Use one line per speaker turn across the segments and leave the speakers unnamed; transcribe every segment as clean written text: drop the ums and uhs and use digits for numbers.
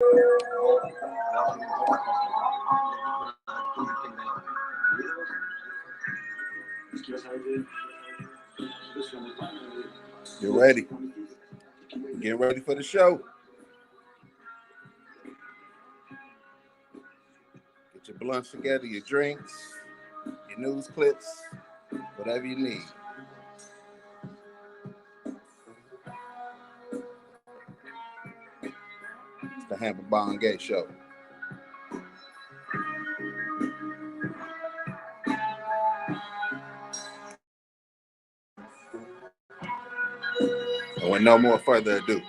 Get ready. Get ready for the show. Get your blunts together, your drinks, your news clips, whatever you need. It's the BongA Show. And with no more further ado,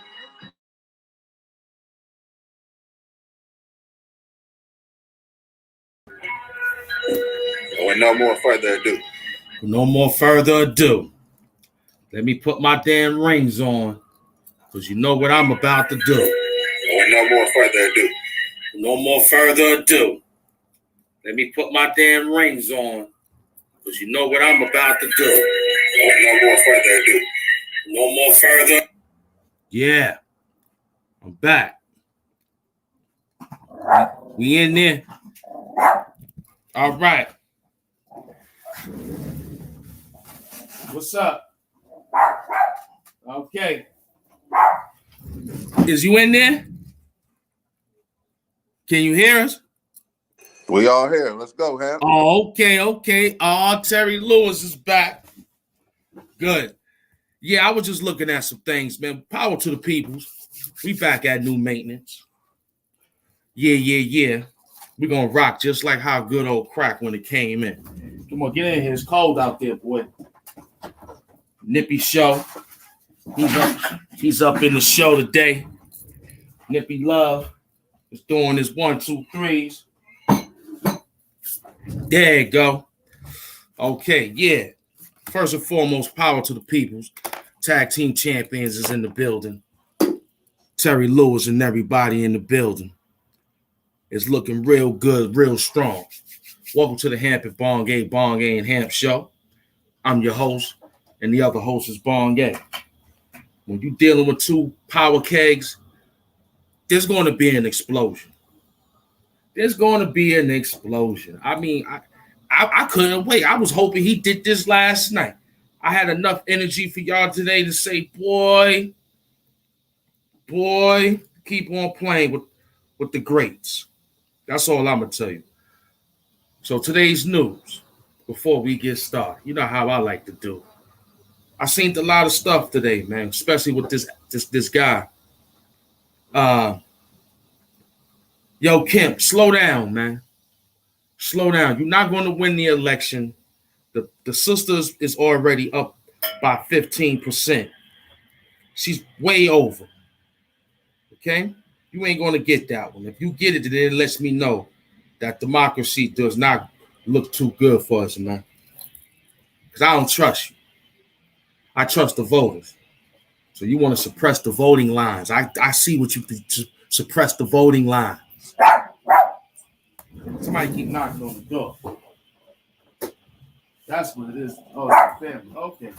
no more further ado, let me put my damn rings on, because you know what I'm about to do.
No more further ado.
Let me put my damn rings on, because you know what I'm about to do.
No more further.
Yeah, I'm back. We in there. All right. What's up? Okay. Is you in there? Can you hear us?
We all here. Let's go, Ham.
Oh, okay. Terry Lewis is back. Good. Yeah, I was just looking at some things, man. Power to the peoples. We back at new maintenance. Yeah. We're going to rock just like how good old crack when it came in. Come on, get in here. It's cold out there, boy. Nippy Show. He's up in the show today. Nippy Love is doing his 1, 2, 3s. There you go. Okay, yeah. First and foremost, power to the peoples. Tag team champions is in the building. Terry Lewis and everybody in the building. It's looking real good, real strong. Welcome to the BongA and Hamp Show. I'm your host, and the other host is BongA. When you're dealing with two power kegs, there's going to be an explosion. I mean, I couldn't wait. I was hoping he did this last night. I had enough energy for y'all today to say, boy, keep on playing with the greats. That's all I'm going to tell you. So today's news, before we get started, you know how I like to do. I seen a lot of stuff today, man, especially with this guy. Yo, Kemp, slow down, man. Slow down. You're not going to win the election. The sisters is already up by 15%. She's way over. Okay? You ain't going to get that one. If you get it, then it lets me know that democracy does not look too good for us, man. Because I don't trust you. I trust the voters. So you want to suppress the voting lines. I see what you did to suppress the voting lines. Somebody keep knocking on the door. That's what it is. Oh, it's the family. Okay.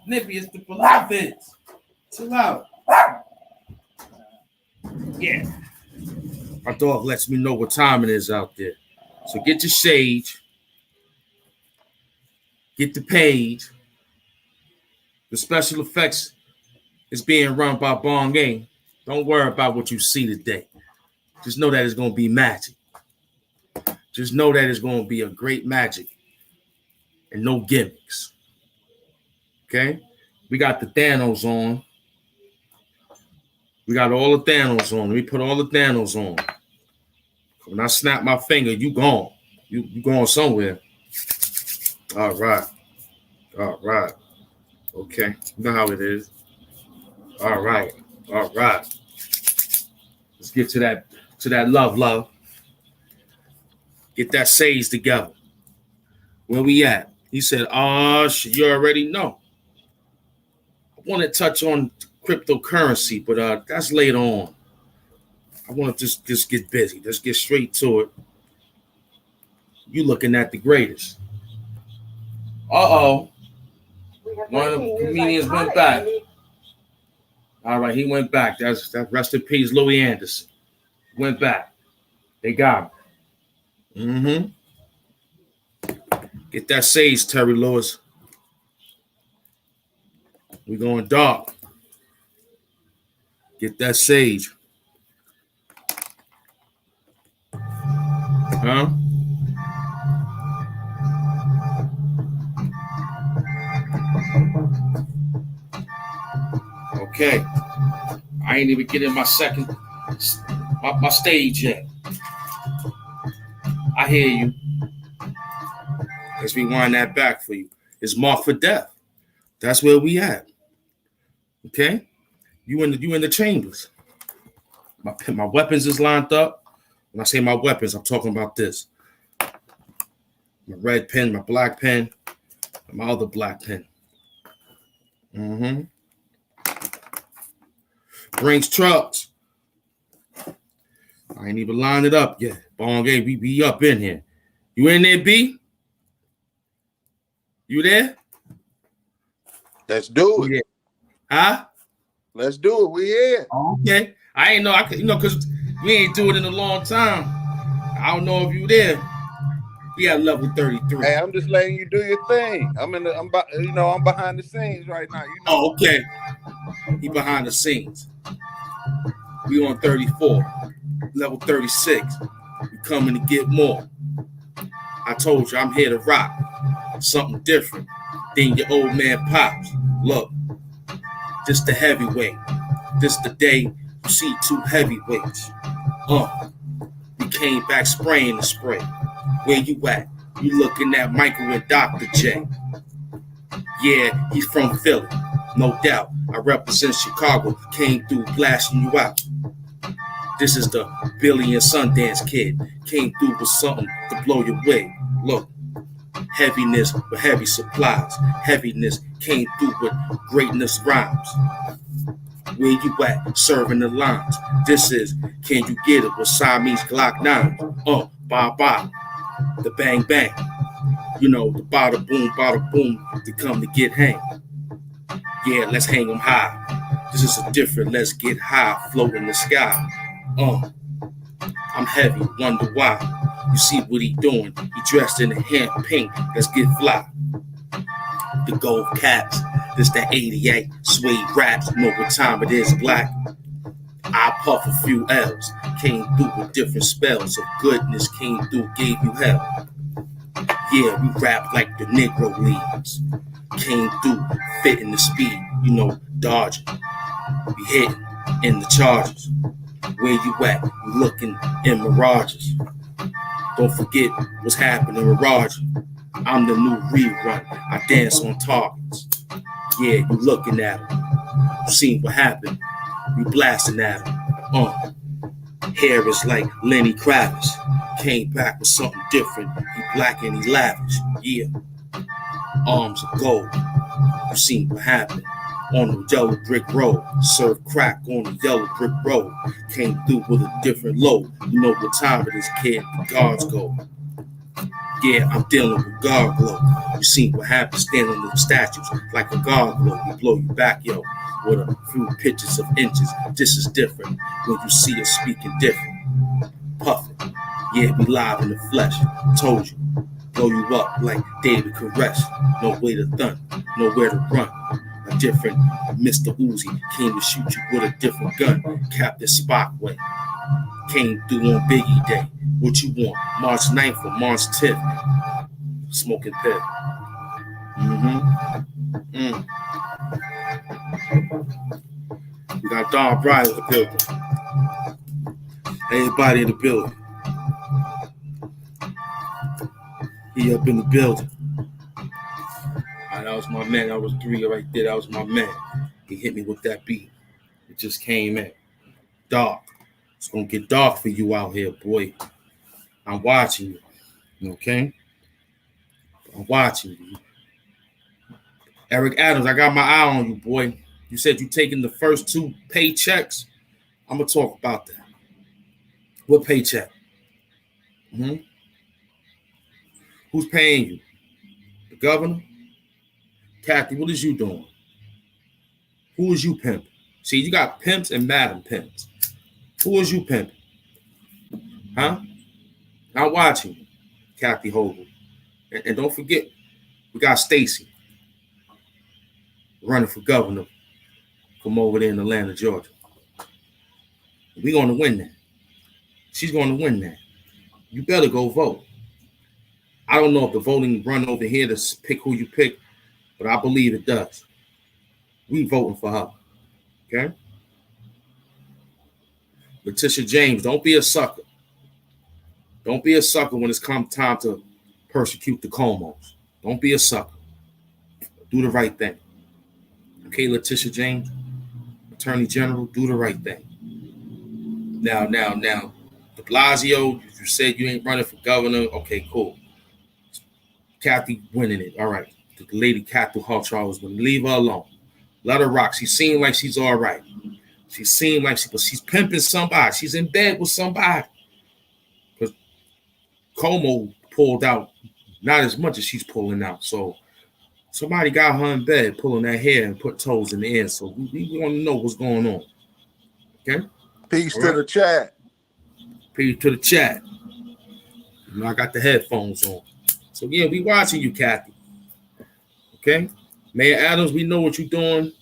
Nippy, it's the beloveds. Chill out. Yeah. My dog lets me know what time it is out there. So get your sage. Get the page. The special effects is being run by BongA. Don't worry about what you see today. Just know that it's going to be magic. Just know that it's going to be a great magic and no gimmicks. Okay? We got the Thanos on. We got all the Thanos on. Let me put all the Thanos on. When I snap my finger, you gone. You going somewhere. All right. Okay. You know how it is. All right. Let's get to that love. Get that sage together. Where we at? He said, you already know. I want to touch on cryptocurrency, but that's later on. I want to just get busy. Let's get straight to it. You looking at the greatest. One of the comedians went back. All right, he went back. That's rest in peace, Louis Anderson. Went back. They got me. Mm-hmm. Get that sage, Terry Lewis. We going dark. Get that sage. Huh? Okay. I ain't even getting my stage yet. I hear you. Let's rewind that back for you. It's marked for death. That's where we at. Okay? You in the chambers. My weapons is lined up. When I say my weapons, I'm talking about this. My red pen, my black pen, and my other black pen. Mm-hmm. Brings trucks. I ain't even lined it up yet. BongA, we be up in here. You in there, B? You there?
Let's do it.
Yeah. Huh?
Let's do it. We here.
Okay. I ain't know. I could, because we ain't do it in a long time. I don't know if you there. We at level 33.
Hey, I'm just letting you do your thing. I'm behind the scenes right now.
Oh, okay. He behind the scenes. We on 34, level 36. We coming to get more. I told you I'm here to rock. Something different than your old man Pops. Look, this the heavyweight. This the day you see two heavyweights. We came back spraying the spray. Where you at? You looking at Michael and Dr. J. Yeah, he's from Philly, no doubt. I represent Chicago, came through blasting you out. This is the Billy and Sundance Kid. Came through with something to blow your way. Look, heaviness with heavy supplies. Heaviness came through with greatness rhymes. Where you at? Serving the lines. This is Can You Get It with Siamese Glock 9. Bye. The bang bang. You know, the bada boom, to come to get hang. Yeah, let's hang them high. This is a different, let's get high, float in the sky. I'm heavy, wonder why. You see what he doing? He dressed in a hemp pink, let's get fly. The gold caps, this that 88, suede raps, know what time it is, black. I puff a few L's, came through with different spells of goodness, came through, gave you hell. Yeah, we rap like the Negro leagues. Came through, fitting the speed, dodging. We hitting in the charges. Where you at? You looking in mirages. Don't forget what's happening with Roger. I'm the new rerun. I dance on targets. Yeah, you looking at him. You seen what happened. We blasting at him. Hair is like Lenny Kravitz. Came back with something different. He black and he lavish. Yeah. Arms of gold. You seen what happened. On the yellow brick road. Serve crack on the yellow brick road. Came through with a different load. You know what time it is, kid. The guards go. Yeah, I'm dealing with guard glow. You seen what happens standing on the statues like a guard glow. We blow you back, yo, with a few pitches of inches. This is different when you see us speaking different. Puffin'. Yeah, we live in the flesh. Told you. Blow you up like David Koresh. No way to thun. Nowhere to run. A different Mr. Uzi came to shoot you with a different gun. Captain Spockway came through on Biggie Day. What you want? March 9th or March 10th? Smoking pill. We got Don Bryant in the building. Everybody in the building. He up in the building. That was my man. That was 3 right there. That was my man. He hit me with that beat. It just came in. Dark. It's going to get dark for you out here, boy. I'm watching you. Okay? I'm watching you. Eric Adams, I got my eye on you, boy. You said you taking the first 2 paychecks. I'm going to talk about that. What paycheck? Who's paying you? The governor? Kathy, what is you doing? Who is you pimping? See, you got pimps and madam pimps. Who is you pimping? Huh? I'm watching you, Kathy Hogan. And don't forget, we got Stacy running for governor from over there in Atlanta, Georgia. We're going to win that. She's going to win that. You better go vote. I don't know if the voting run over here to pick who you pick, but I believe it does. We voting for her. Okay? Letitia James, don't be a sucker. Don't be a sucker when it's come time to persecute the Comos. Don't be a sucker. Do the right thing. Okay, Letitia James, Attorney General, do the right thing. Now, de Blasio, you said you ain't running for governor. Okay, cool. Kathy winning it. All right. The lady Kathy Hochschild will leave her alone. Let her rock. She seemed like she's all right. She seemed like but she's pimping somebody. She's in bed with somebody. Because Como pulled out not as much as she's pulling out. So somebody got her in bed, pulling that hair and put toes in the air. So we want to know what's going on. Okay?
Peace to the chat.
Peace to the chat. You know, I got the headphones on. So yeah, we watching you, Kathy. Okay? Mayor Adams, we know what you're doing.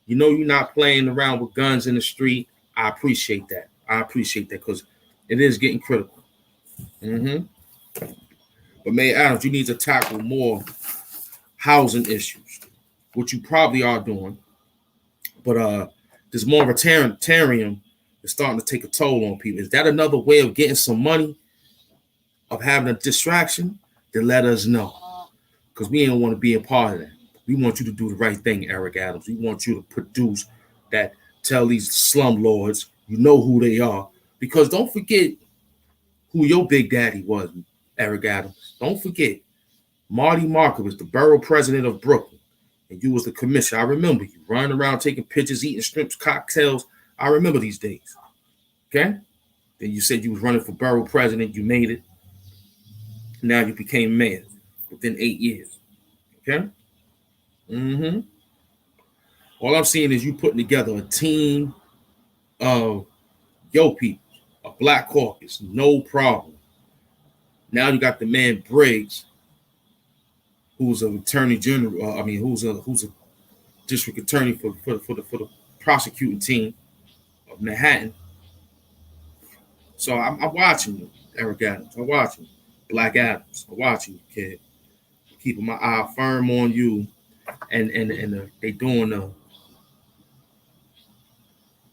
You know you're not playing around with guns in the street. I appreciate that. I appreciate that because it is getting critical. But Mayor Adams, you need to tackle more housing issues, which you probably are doing. But this moratorium is starting to take a toll on people. Is that another way of getting some money, of having a distraction? Then let us know. Because we don't want to be a part of that. We want you to do the right thing, Eric Adams. We want you to produce that, tell these slumlords, you know who they are. Because don't forget who your big daddy was, Eric Adams. Don't forget. Marty Marker was the borough president of Brooklyn. And you was the commissioner. I remember you running around taking pictures, eating shrimps, cocktails. I remember these days. Okay? Then you said you was running for borough president. You made it. Now you became mayor within 8 years. Okay? All I'm seeing is you putting together a team of your people, a black caucus, no problem. Now you got the man Briggs, who's an attorney general. Who's a district attorney for the prosecuting team of Manhattan. So I'm watching you, Eric Adams. I'm watching you, Black Adams. I'm watching you, kid. Keeping my eye firm on you, and they doing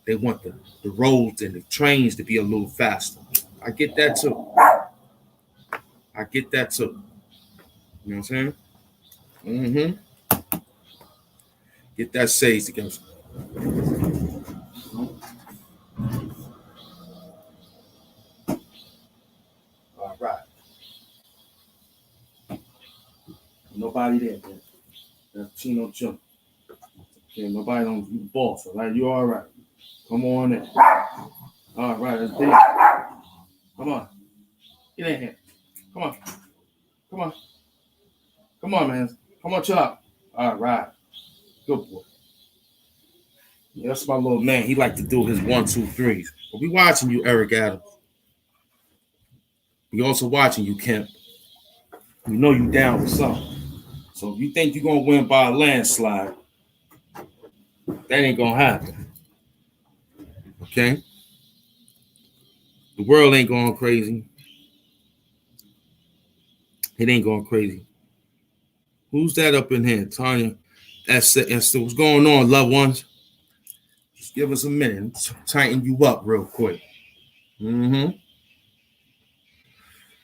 they want the roads and the trains to be a little faster. I get that too. You know what I'm saying? Get that sage together. All right. Nobody there, man. That's Chino Jump. Okay, nobody on you boss, all right? You all right. Come on in. All right, that's big. Come on. Get in here. Come on, man. Come on, chill out. All right. Good boy. Yeah, that's my little man. He like to do his 1, 2, 3s. But we watching you, Eric Adams. We also watching you, Kemp. We know you down with something. So if you think you're going to win by a landslide, that ain't going to happen. Okay? The world ain't going crazy. It ain't going crazy. Who's that up in here? Tanya Esther. What's going on, loved ones? Just give us a minute. Tighten you up real quick. The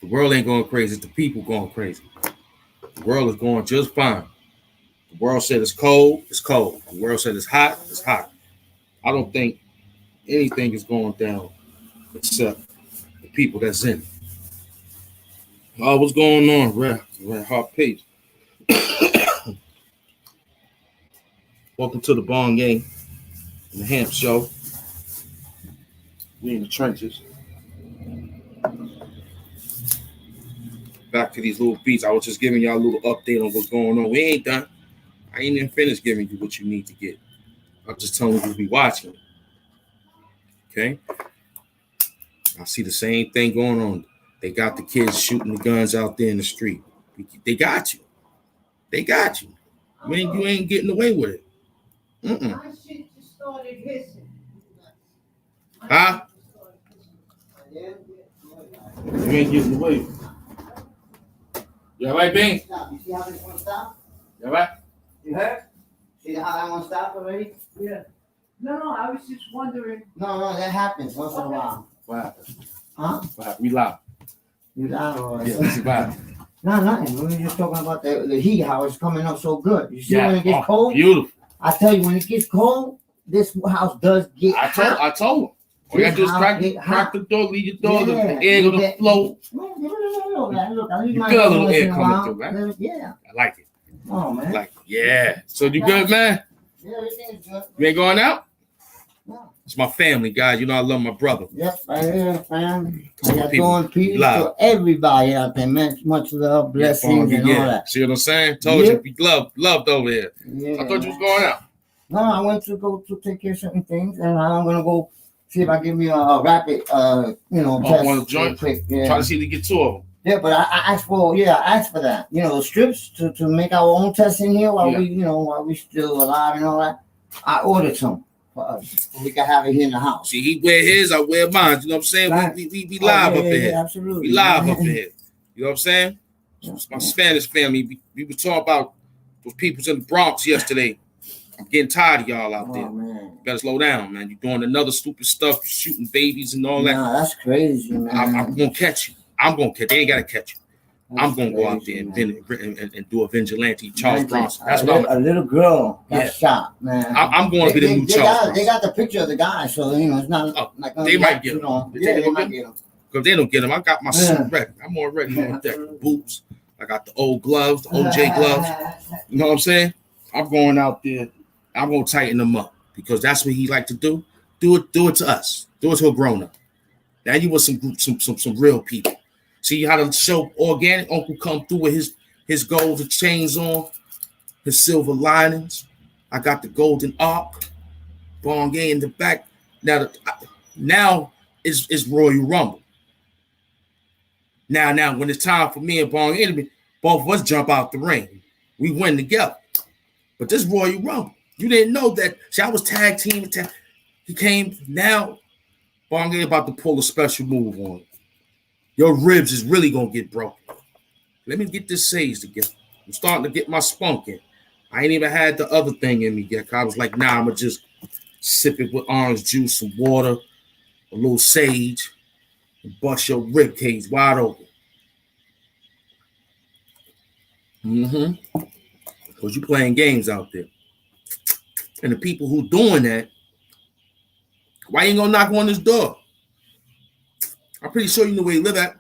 world ain't going crazy. It's the people going crazy. The world is going just fine. The world said it's cold. It's cold. The world said it's hot. It's hot. I don't think anything is going down except the people that's in it. Oh, what's going on, Red Hot Page? Welcome to the BongA and the Hamp Show. We in the trenches. Back to these little beats. I was just giving y'all a little update on what's going on. We ain't done. I ain't even finished giving you what you need to get. I'm just telling you to be watching. Okay? I see the same thing going on. They got the kids shooting the guns out there in the street. They got you. They got you. You ain't getting away with it.
My shit just started hissing.
Huh? You ain't getting away. You all right, Bing?
You see how this one stopped?
You all right?
You heard? See how that one stopped already?
Yeah. No, I was just wondering.
No, that happens once in a while.
What happened?
Huh?
What happened? We loud.
You got it.
Yeah, what's about?
No, nothing. We were just talking about the heat, how it's coming up so good. You see when it gets cold?
Beautiful.
I tell you, when it gets cold, this house does get hot.
I told him. All you gotta do is crack the door, leave your door, the air gonna flow.
Look, I leave
You
my
feel a
door
little
once
air
in a
coming
while.
through, right?
Yeah.
I like it.
Oh, man.
Like, yeah. So you good, man?
Yeah, everything is good.
You ain't going out?
No.
It's my family, guys. You know I love my brother.
Yep, right here, fam. I got
People
doing peace
love.
to everybody out there. Much love, blessings, and all that.
See what I'm saying? Told you, be loved over here.
Yeah.
I thought you was going out.
No, I went to go to take care of certain things, and I'm gonna go see if I give me a rapid, test.
One joint?
Quick. Yeah.
Try to see if you get two of them.
Yeah, but I asked for that. The strips to make our own tests in here while we still alive and all that. I ordered some for us. We can have it here in the house.
See, he wear his, I wear mine. You know what I'm saying?
Right.
We live up here.
Yeah, absolutely.
We live up here. You know what I'm saying? It's my Spanish family. We were talking about those peoples in the Bronx yesterday. I'm getting tired of y'all out there.
Man.
You better slow down, man. You're doing another stupid stuff, shooting babies and all that.
Nah, that's crazy, man.
I'm gonna catch you. They ain't gotta catch you. I'm gonna go out there and do a vigilante Charles Bronson. That's what
a little girl got shot, man.
I'm going to be the new Charles Bronson.
They got the picture of the guy, so it's not like
they might get him.
Yeah, they might get him.
Because they don't get him. I got my suit ready. I'm already on deck. Boots. I got the old gloves, the OJ gloves. You know what I'm saying? I'm going out there. I'm gonna tighten them up because that's what he like to do. Do it to us. Do it to a grown up. Now you want some real people. See how the show Organic Uncle come through with his golden chains on, his silver linings. I got the golden arc, BongA in the back. Now it's Royal Rumble. Now when it's time for me and BongA, both of us jump out the ring. We win together. But this Royal Rumble, you didn't know that. See, I was tag team. He came now. BongA about to pull a special move on it. Your ribs is really gonna get broken. Let me get this sage together. I'm starting to get my spunk in. I ain't even had the other thing in me yet. I was like, nah, I'm gonna just sip it with orange juice, some water, a little sage, and bust your rib cage wide open. Because you playing games out there. And the people who doing that, why you ain't gonna knock on this door? I'm pretty sure you know where you live at.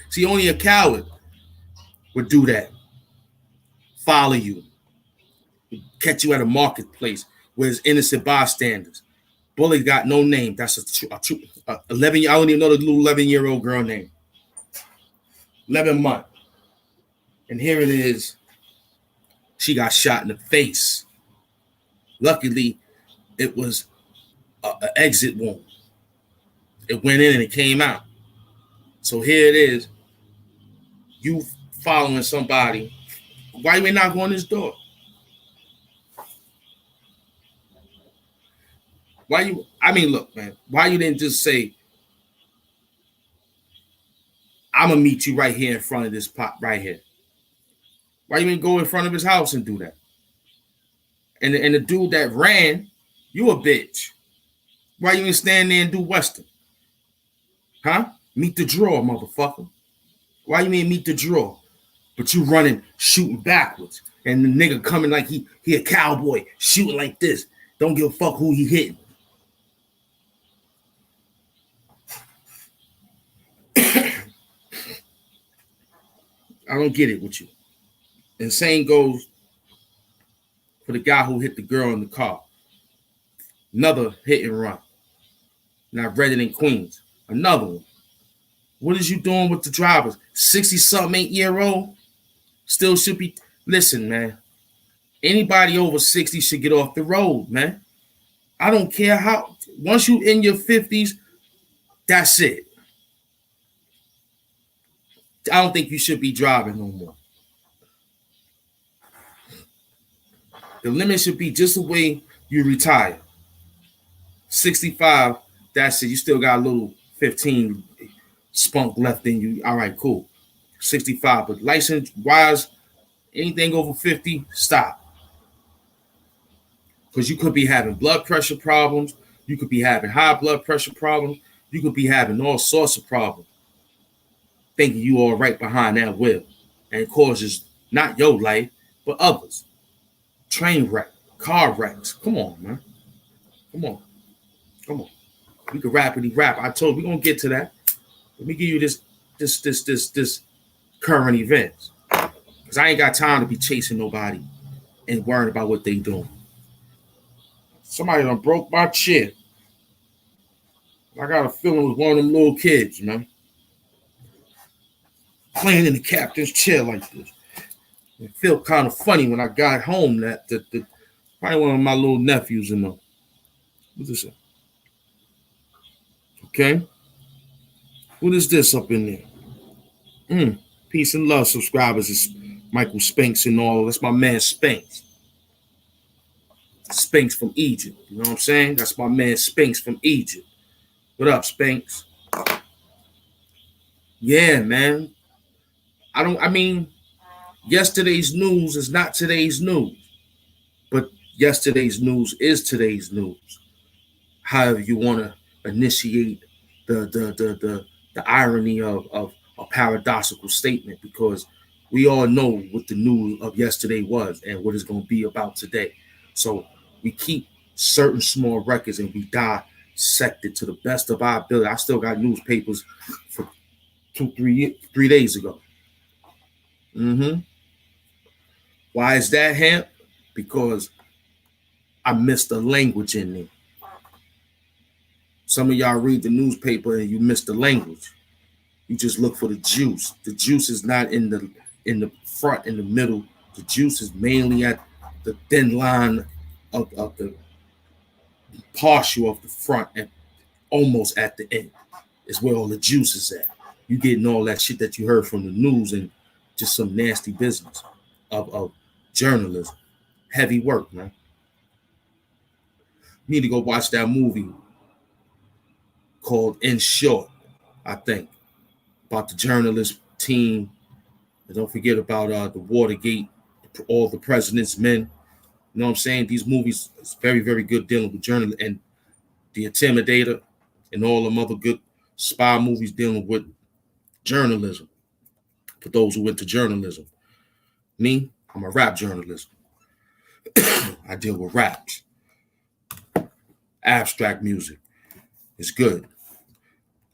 See, only a coward would do that. Follow you. Catch you at a marketplace where there's innocent bystanders. Bully got no name. That's a 11. I don't even know the little 11-year-old girl name. 11 months. And here it is. She got shot in the face. Luckily, it was an exit wound. It went in and it came out. So here it is. You following somebody. Why you ain't not going this door? Look, man. Why you didn't just say, I'm going to meet you right here in front of this pot right here? Why you didn't go in front of his house and do that? And the dude that ran, you a bitch. Why you didn't stand there and do Western? Huh? Meet the draw, motherfucker. Why you ain't meet the draw? But you running, shooting backwards. And the nigga coming like he a cowboy, shooting like this. Don't give a fuck who he hitting. I don't get it with you. And same goes for the guy who hit the girl in the car. Another hit and run. Now Resident Queens. Another one. What is you doing with the drivers? 60-something, 8-year-old? Still should be. Listen, man. Anybody over 60 should get off the road, man. I don't care how. once you in your 50s, that's it. I don't think you should be driving no more. The limit should be just the way you retire. 65, that's it. You still got a little 15 spunk left in you. All right, cool. 65, but license wise, anything over 50, stop. Because you could be having blood pressure problems. You could be having high blood pressure problems. You could be having all sorts of problems. Thinking you are right behind that wheel. And it causes not your life, but others. Train wreck, car wrecks. Come on, man. Come on. Come on. We can rapidly rap. I told you, we're going to get to that. Let me give you this current events. Because I ain't got time to be chasing nobody and worrying about what they doing. Somebody done broke my chair. I got a feeling it was one of them little kids, man. Playing in the captain's chair like this. It felt kind of funny when I got home that probably one of my little nephews in there. What's this? Okay. What is this up in there? Peace and love, subscribers. It's Michael Spinks and all. That's my man Spinks. Spinks from Egypt. You know what I'm saying? That's my man Spinks from Egypt. What up, Spinks? Yeah, man. Yesterday's news is not today's news. But yesterday's news is today's news. However you want to initiate the irony of a paradoxical statement, because we all know what the news of yesterday was and what it's going to be about today. So we keep certain small records and we dissect it to the best of our ability. I still got newspapers for 3 days ago. Why is that, Hamp? Because I missed the language in there. Some of y'all read the newspaper and you miss the language. You just look for the juice. The juice is not in the front, in the middle. The juice is mainly at the thin line of the partial of the front and almost at the end. Is where all the juice is at. You getting all that shit that you heard from the news and just some nasty business of journalism. Heavy work, man. You need to go watch that movie called In Short, I think, about the journalist team. And don't forget about the Watergate, all the president's men. You know what I'm saying? These movies is very, very good dealing with journalism, and The Intimidator and all them other good spy movies dealing with journalism. For those who went to journalism. Me, I'm a rap journalist. I deal with raps. Abstract music. It's good.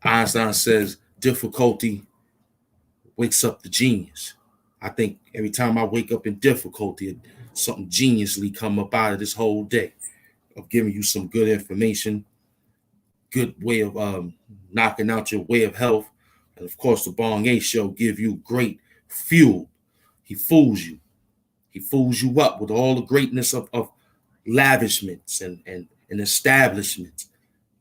Einstein says difficulty wakes up the genius. I think every time I wake up in difficulty, something geniusly come up out of this whole day of giving you some good information, good way of knocking out your way of health. And of course, the BongA Show give you great fuel. He fools you. He fools you up with all the greatness of lavishments and establishments.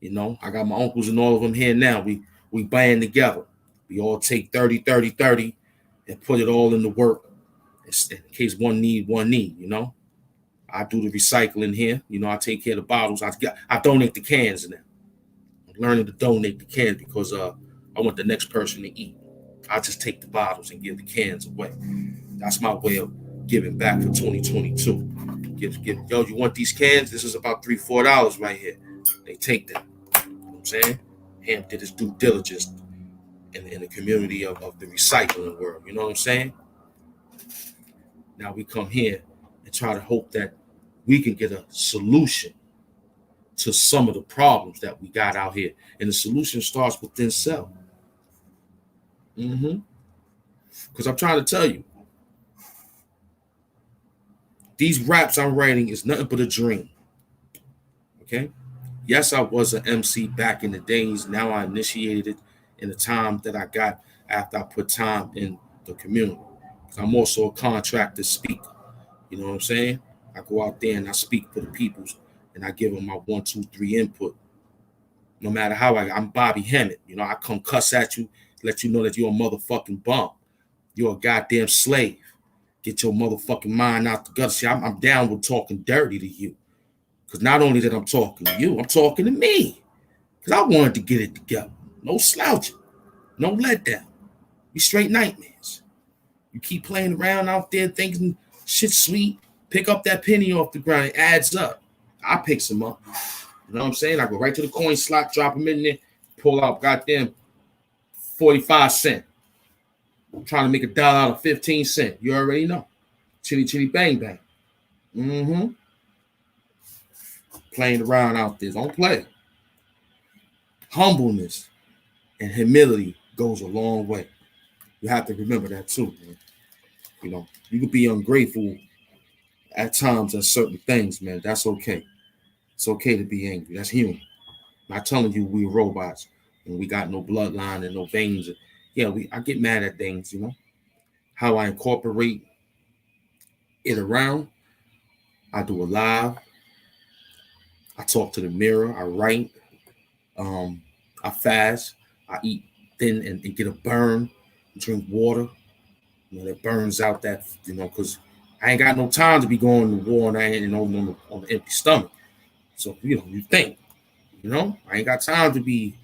You know, I got my uncles and all of them here now. We band together. We all take 30, 30, 30 and put it all in the work in case one need, you know. I do the recycling here. You know, I take care of the bottles. I donate the cans now. I'm learning to donate the cans because I want the next person to eat. I just take the bottles and give the cans away. That's my way of giving back for 2022. Yo, you want these cans? This is about $3, $4 right here. They take them. You know what I'm saying? Hamp did his due diligence in the community of the recycling world. You know what I'm saying? Now we come here and try to hope that we can get a solution to some of the problems that we got out here. And the solution starts within self. Because I'm trying to tell you, these raps I'm writing is nothing but a dream. Okay? Yes, I was an MC back in the days. Now I initiated it in the time that I got after I put time in the community. I'm also a contractor speaker. You know what I'm saying? I go out there and I speak for the peoples and I give them my 1, 2, 3 input No matter how I'm Bobby Hemmett. You know, I come cuss at you, let you know that you're a motherfucking bum. You're a goddamn slave. Get your motherfucking mind out the gutter. See, I'm down with talking dirty to you. Because not only that I'm talking to you, I'm talking to me. Because I wanted to get it together. No slouching. No letdown. You straight nightmares. You keep playing around out there thinking shit's sweet. Pick up that penny off the ground. It adds up. I pick some up. You know what I'm saying? I go right to the coin slot, drop them in there, pull out goddamn 45 cents. I'm trying to make $1 out of 15 cents. You already know. Chitty chitty bang bang. Mm-hmm. Playing around out there. Don't play. Humbleness and humility goes a long way. You have to remember that too, man. You know, you could be ungrateful at times at certain things, man. That's okay. It's okay to be angry. That's human. I'm not telling you we're robots and we got no bloodline and no veins. Yeah, I get mad at things, you know. How I incorporate it around. I do a live. I talk to the mirror. I write. I fast. I eat thin and get a burn. Drink water. You know, that burns out that, you know, because I ain't got no time to be going to war and I ain't on an empty stomach. So, you know, you think, you know, I ain't got time to be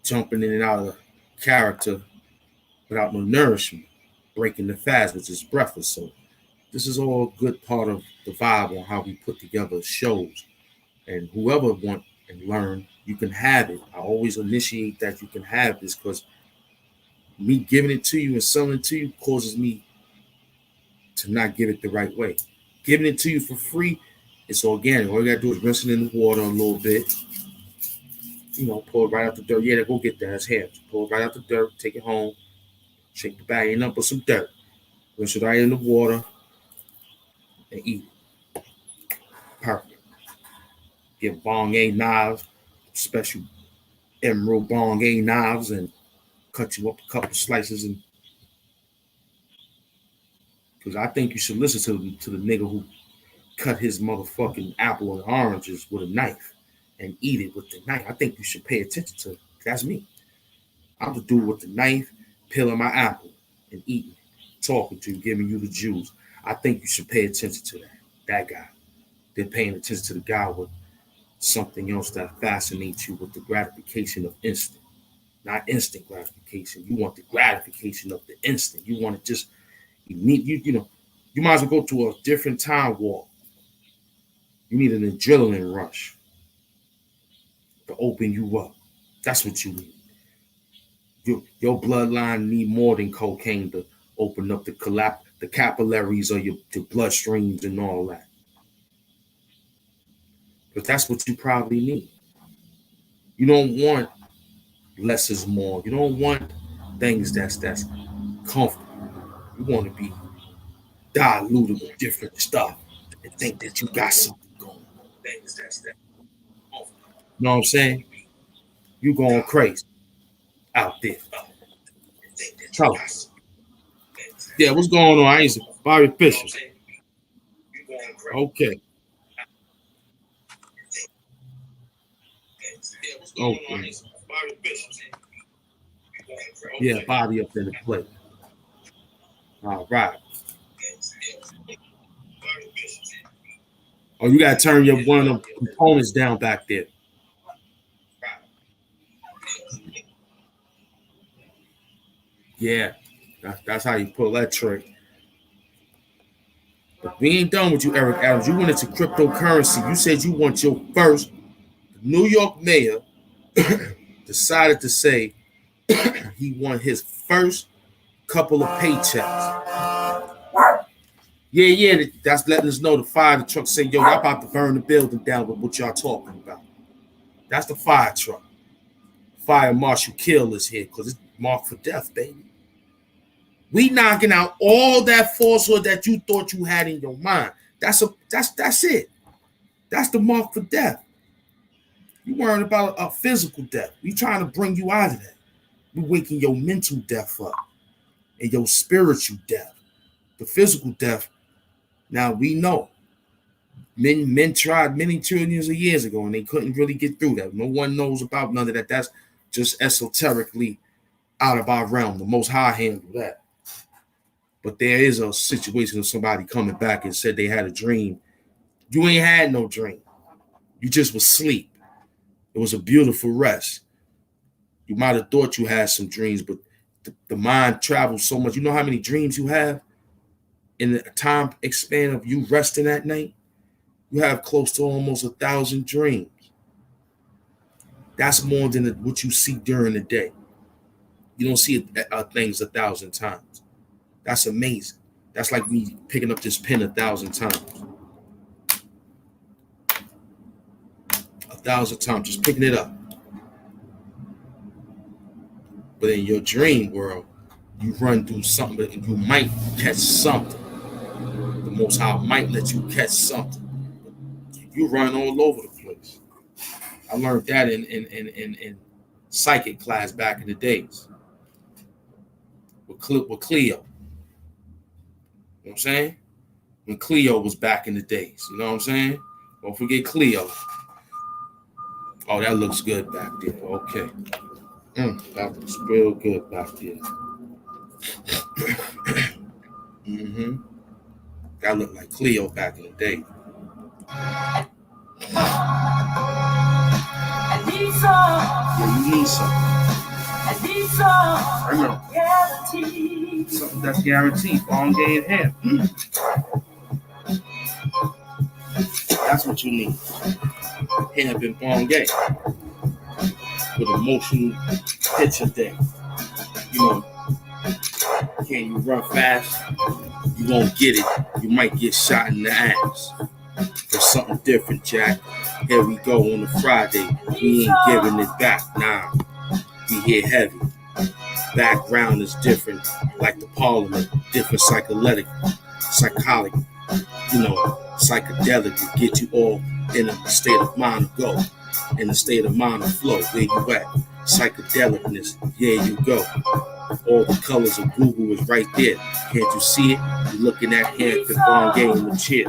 jumping in and out of character without no nourishment, breaking the fast, which is breakfast. So this is all a good part of the vibe on how we put together shows. And whoever want and learn, you can have it. I always initiate that you can have this because me giving it to you and selling it to you causes me to not give it the right way. Giving it to you for free, it's organic. All you gotta do is rinse it in the water a little bit. You know, pull it right out the dirt. Yeah, go get that. It's hair. Pull it right out the dirt, take it home, shake the bag in up with some dirt. Rinse it right in the water and eat it. Perfect. Get BongA knives, special emerald BongA knives, and cut you up a couple slices. And because I think you should listen to the nigga who cut his motherfucking apple and oranges with a knife and eat it with the knife. I think you should pay attention to it. That's me. I'm the dude with the knife, peeling my apple and eating, talking to you, giving you the juice. I think you should pay attention to that guy. They're paying attention to the guy with something else that fascinates you with the gratification of instant. Not instant gratification. You want the gratification of the instant. You want to just, you know, you might as well go to a different time warp. You need an adrenaline rush to open you up. That's what you need. Your bloodline need more than cocaine to open up the capillaries of your bloodstreams and all that. But that's what you probably need. You don't want less is more. You don't want things that's comfortable. You want to be diluted with different stuff and think that you got something going on. Things that's that comfortable. You know what I'm saying? You going crazy out there. Tell us. Yeah, what's going on? I ain't Bobby Fisher. Okay. Okay. Yeah, Bobby up in the plate. All right. Oh, you gotta turn your one of the components down back there. Yeah, that's how you pull that trick. But we ain't done with you, Eric Adams. You went into cryptocurrency. You said you want your first. The New York mayor decided to say he won his first couple of paychecks. Yeah, that's letting us know the fire truck say, yo, y'all about to burn the building down with what y'all talking about. That's the fire truck. Fire Marshal Kill is here because it's marked for death, baby. We knocking out all that falsehood that you thought you had in your mind. That's it. That's the mark for death. You worrying about a physical death. We trying to bring you out of that. We waking your mental death up and your spiritual death. The physical death, now we know. Men tried many trillions of years ago, and they couldn't really get through that. No one knows about none of that. That's just esoterically out of our realm. The Most High handled that. But there is a situation of somebody coming back and said they had a dream. You ain't had no dream. You just was asleep. It was a beautiful rest. You might have thought you had some dreams, but the mind travels so much. You know how many dreams you have in the time span of you resting at night? You have close to almost 1,000 dreams. That's more than what you see during the day. You don't see things 1,000 times. That's amazing. That's like me picking up this pen 1,000 times. 1,000 times, just picking it up. But in your dream world, you run through something, and you might catch something. The Most High might let you catch something. You run all over the place. I learned that in psychic class back in the days with Cleo. You know what I'm saying? When Cleo was back in the days. You know what I'm saying? Don't forget Cleo. Oh, that looks good back there. Okay. That looks real good back there. That looked like Cleo back in the day. Yeah, you need some. I know. Something that's guaranteed. BongA and Ham. That's what you need. Ham and BongA. With emotional picture day. You know, can you run fast? You won't get it. You might get shot in the ass. For something different, Jack. Here we go on a Friday. We ain't giving it back. Nah, we here heavy. Background is different, like the Parliament. Different psychologic, you know, psychedelic to get you all in a state of mind to go. In a state of mind of flow. Where you at? Psychedelicness. Yeah, you go. All the colors of Google is right there. Can't you see it? You're looking at Hampton BongA in the chair.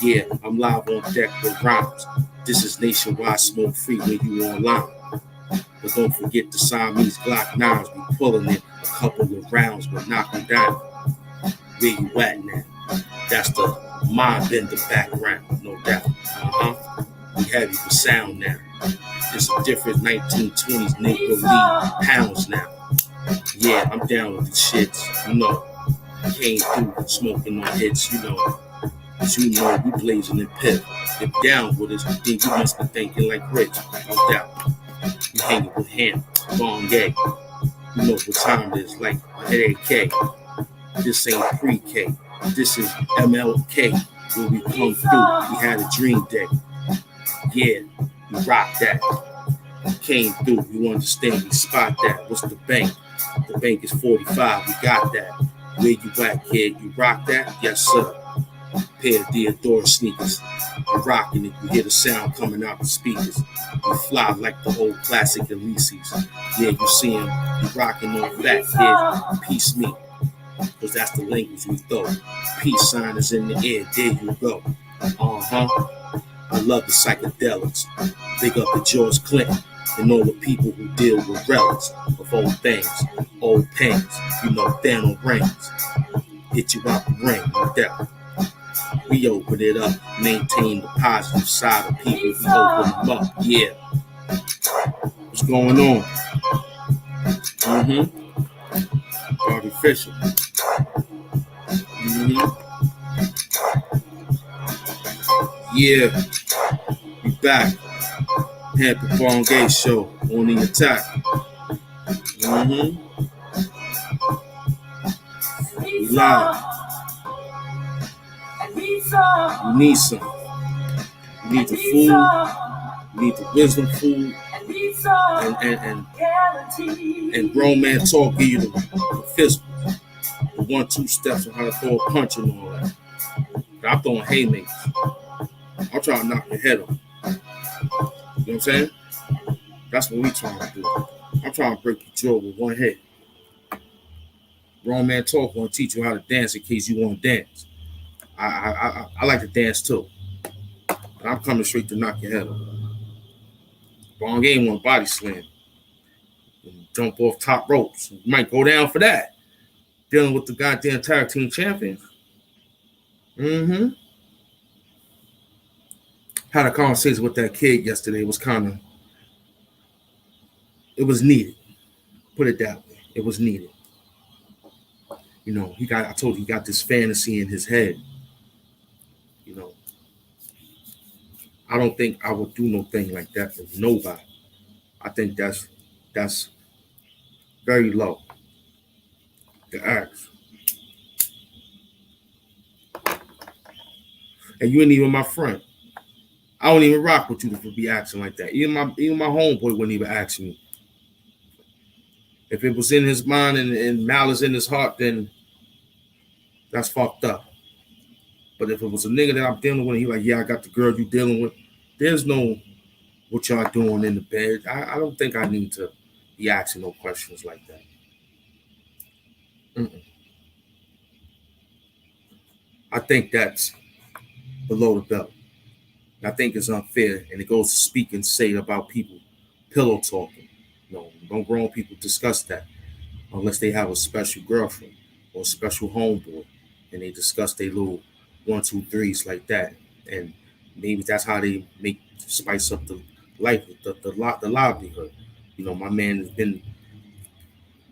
Yeah, I'm live on deck with rhymes. This is nationwide smoke free when you online. But don't forget the Siamese Glock 9s. We pulling it a couple of rounds, but knock them down. Where you at now? That's the mind bender background, no doubt. We heavy for sound now. It's a different 1920s Negro League pounds now. Yeah, I'm down with the shits, you know. Came through smoking on hits, you know. As you know, we blazing in pip. If down with us, then you must be thinking like Rich, no doubt. You hanging with him, BongA. You know what time it is, like AK. This ain't pre-K. This is MLK. Where we come through, we had a dream day. Yeah, we rock that. We came through, you understand, we spot that. What's the bank? The bank is 45, we got that. Where you at, kid? You rock that? Yes, sir. Pair of Diodora sneakers. I'm rocking it, you hear the sound coming out the speakers. We fly like the old classic Elysees. Yeah, you see him, you rocking on that, kid. Peace me, because that's the language we throw. Peace sign is in the air, there you go. I love the psychedelics. Big up to George Clinton and all the people who deal with relics of old things, old pains. You know, Thanos rings. Hit you out the ring, no doubt. We open it up, maintain the positive side of people. We open them up, yeah. What's going on? Artificial. Yeah. We back. Hampton BongA Show on the attack. We live. You need some. You need the food. You need the wisdom food. And grown man talk give you the physical. The 1-2 steps on how to throw a punch and all that. But I'm throwing haymakers. I'm trying to knock your head off. You know what I'm saying? That's what we trying to do. I'm trying to break your jaw with one hit. Grown man talk want to teach you how to dance in case you want to dance. I like to dance too. I'm coming straight to knock your head off. BongA ain't want body slam. Jump off top ropes. You might go down for that. Dealing with the goddamn tag team champions. Mm-hmm. Had a conversation with that kid yesterday. It was needed. Put it that way. It was needed. You know, I told you he got this fantasy in his head. You know, I don't think I would do no thing like that for nobody. I think that's very low to ask. And you ain't even my friend. I don't even rock with you to be acting like that. Even my homeboy wouldn't even ask me. If it was in his mind and malice in his heart, then that's fucked up. But if it was a nigga that I'm dealing with, he like, yeah, I got the girl you dealing with. There's no what y'all doing in the bed. I don't think I need to be asking no questions like that. Mm-mm. I think that's below the belt. I think it's unfair, and it goes to speak and say about people pillow talking. No, don't grown people discuss that unless they have a special girlfriend or a special homeboy, and they discuss their little 1, 2, 3s like that. And maybe that's how they make spice up the life, the livelihood. You know, my man has been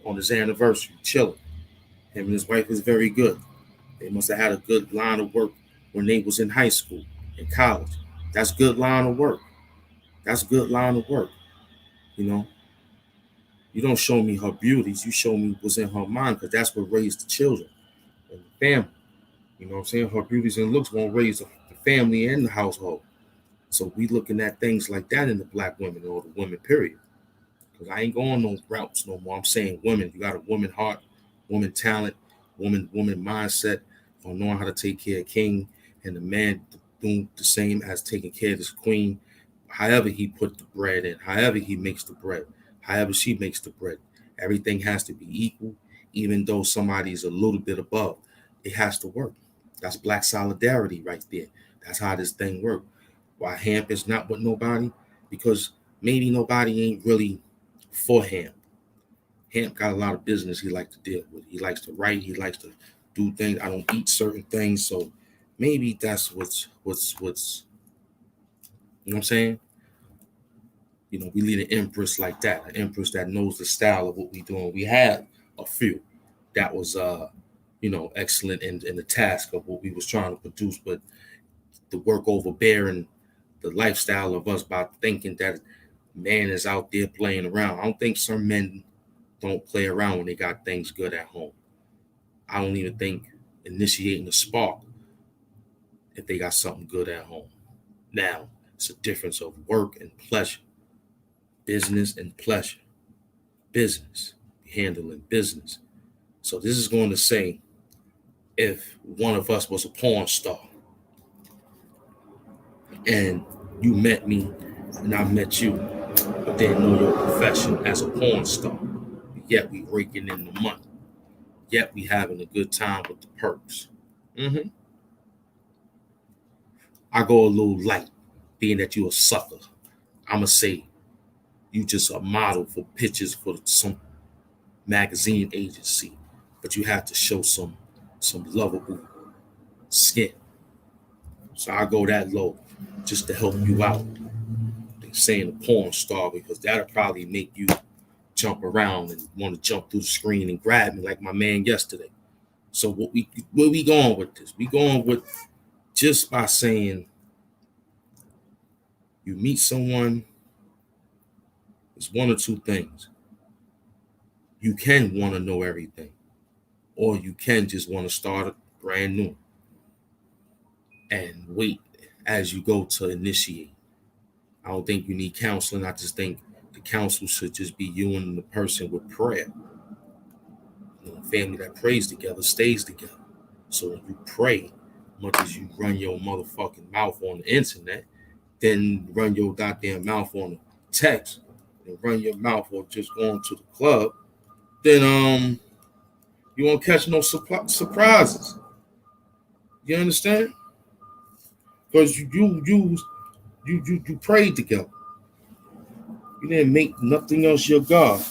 on his anniversary, chilling. Him and his wife is very good. They must have had a good line of work when they was in high school, in college. That's good line of work. That's good line of work. You know, you don't show me her beauties. You show me what's in her mind, because that's what raised the children and the family. You know what I'm saying? Her beauties and looks won't raise the family and the household. So we looking at things like that in the black women or the women, period. Because I ain't going no routes no more. I'm saying women. You got a woman heart, woman talent, woman mindset on knowing how to take care of king, and the man doing the same as taking care of his queen. However he put the bread in, however he makes the bread, however she makes the bread. Everything has to be equal, even though somebody's a little bit above. It has to work. That's black solidarity right there. That's how this thing works. Why Hamp is not with nobody? Because maybe nobody ain't really for Hamp. Hamp got a lot of business he likes to deal with. He likes to write. He likes to do things. I don't eat certain things, so maybe that's what's. You know what I'm saying? You know, we need an empress like that, an empress that knows the style of what we doing. We had a few that was, excellent in the task of what we was trying to produce, but the work overbearing the lifestyle of us by thinking that man is out there playing around. I don't think some men don't play around when they got things good at home. I don't even think initiating a spark if they got something good at home. Now, it's a difference of work and pleasure, business and pleasure, business, handling business. So this is going to say if one of us was a porn star and you met me and I met you, but didn't know your profession as a porn star, yet we raking in the money, yet we having a good time with the perks. Mm-hmm. I go a little light, being that you a sucker. I'ma say you just a model for pictures for some magazine agency, but you have to show some lovable skin. So I go that low just to help you out. They saying a porn star because that'll probably make you jump around and want to jump through the screen and grab me like my man yesterday. So where we going with this? We going with just by saying you meet someone, it's one or two things. You can want to know everything, or you can just want to start a brand new and wait as you go to initiate. I don't think you need counseling. I just think the counsel should just be you and the person with prayer. You know, a family that prays together stays together. So when you pray, much as you run your motherfucking mouth on the internet, then run your goddamn mouth on the text, and run your mouth or just going to the club, then you won't catch no surprises. You understand? Because you You prayed together. You didn't make nothing else your God.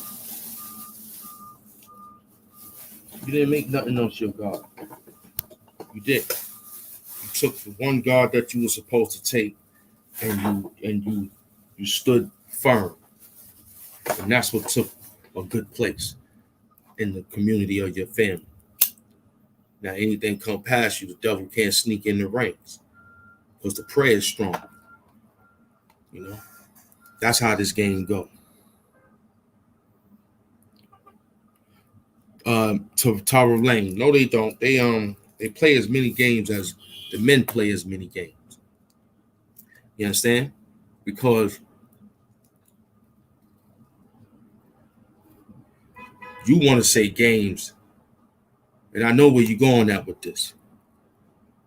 You didn't make nothing else your God. You did. You took the one God that you were supposed to take, and you stood firm. And that's what took a good place in the community of your family. Now, anything come past you, the devil can't sneak in the ranks because the prayer is strong. You know, that's how this game goes. To Tara Lane, no, they don't. They play as many games as the men play as many games. You understand? Because you want to say games, and I know where you're going at with this.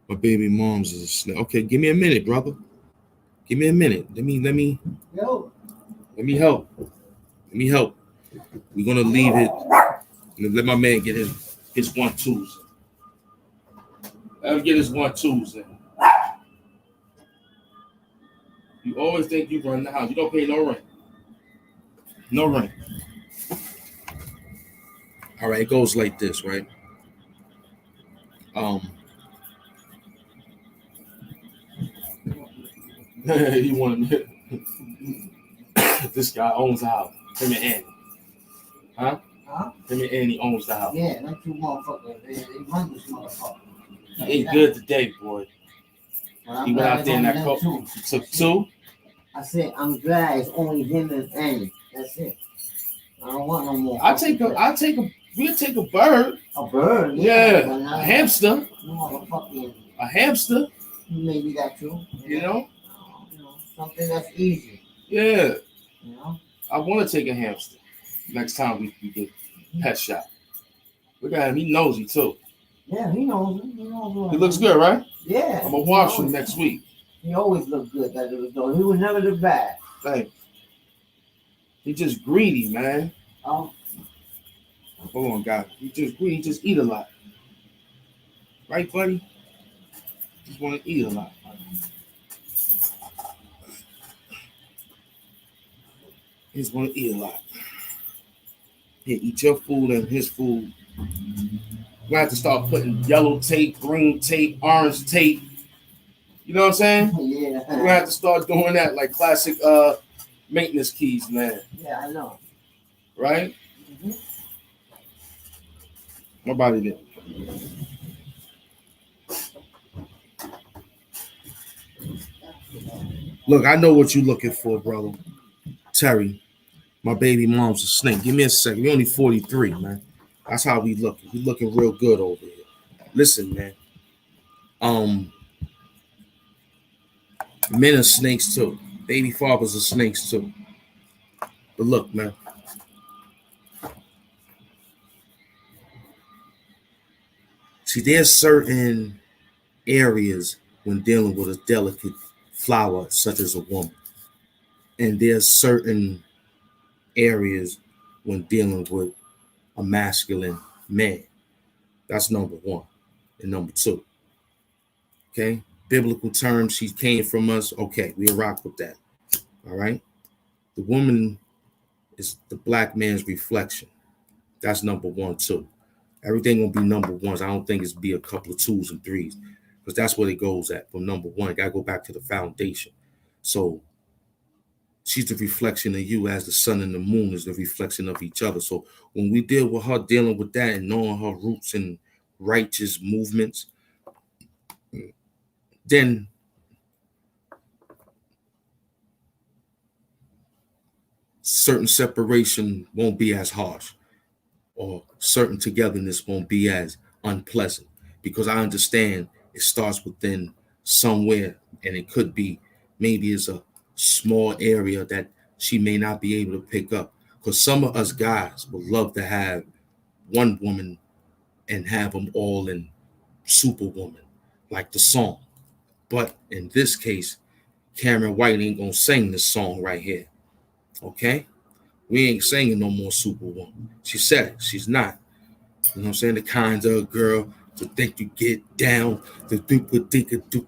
My baby mom's is a snake. Okay, give me a minute, brother. Give me a minute. Let me
Yo.
Let me help. Let me help. We're gonna leave it. Let my man get his 1-2s. Let him get his 1-2s in. You always think you run the house. You don't pay no rent. No rent. All right, it goes like this, right? He wanted this guy owns the house. Him and Annie. Huh? Him and Annie owns the house.
Yeah, them two motherfuckers, they run this motherfucker.
He ate good today, boy. He went out there in that coat. He took 2.
I said, I'm glad it's only him and Annie. That's it. I don't want no more.
We'll take a bird.
A bird?
Yeah. A hamster.
Motherfucking.
A hamster.
Maybe that too.
You know?
Something that's easy.
Yeah.
You know?
I want to take a hamster next time we get pet shop. Look at him. He nosy too.
Yeah, he knows him.
He looks good, right?
Yeah.
I'm going to watch him next week.
He always looked good, that little dog. He would never look bad.
Thanks. He's just greedy, man.
Oh.
Hold on, guys. He just greedy. He just eat a lot. Right, buddy? Just want to eat a lot. He just want to eat a lot. Here, eat your food and his food. We're going to have to start putting yellow tape, green tape, orange tape. You know what I'm saying?
Yeah.
We're going to have to start doing that like classic maintenance keys, man.
Yeah, I know.
Right? Mm-hmm. My body did. Look, I know what you're looking for, brother. Terry, my baby mom's a snake. Give me a second. We're only 43, man. That's how we looking. We looking real good over here. Listen, man. Men are snakes too. Baby fathers are snakes too. But look, man. See, there's certain areas when dealing with a delicate flower, such as a woman. And there's certain areas when dealing with a masculine man. That's number 1. And number 2. Okay? Biblical terms, she came from us. Okay, we'll rock with that. All right? The woman is the black man's reflection. That's number 1, too. Everything will be number 1s. I don't think it's be a couple of 2s and 3s because that's where it goes at from number 1. Got to go back to the foundation. So she's the reflection of you as the sun and the moon is the reflection of each other. So when we deal with her dealing with that and knowing her roots and righteous movements, then certain separation won't be as harsh or certain togetherness won't be as unpleasant because I understand it starts within somewhere and it could be maybe it's a small area that she may not be able to pick up because some of us guys would love to have one woman and have them all in Superwoman, like the song. But in this case, Cameron White ain't gonna sing this song right here. Okay? We ain't singing no more Superwoman. She said it. She's not. You know what I'm saying? The kind of girl to think you get down, to do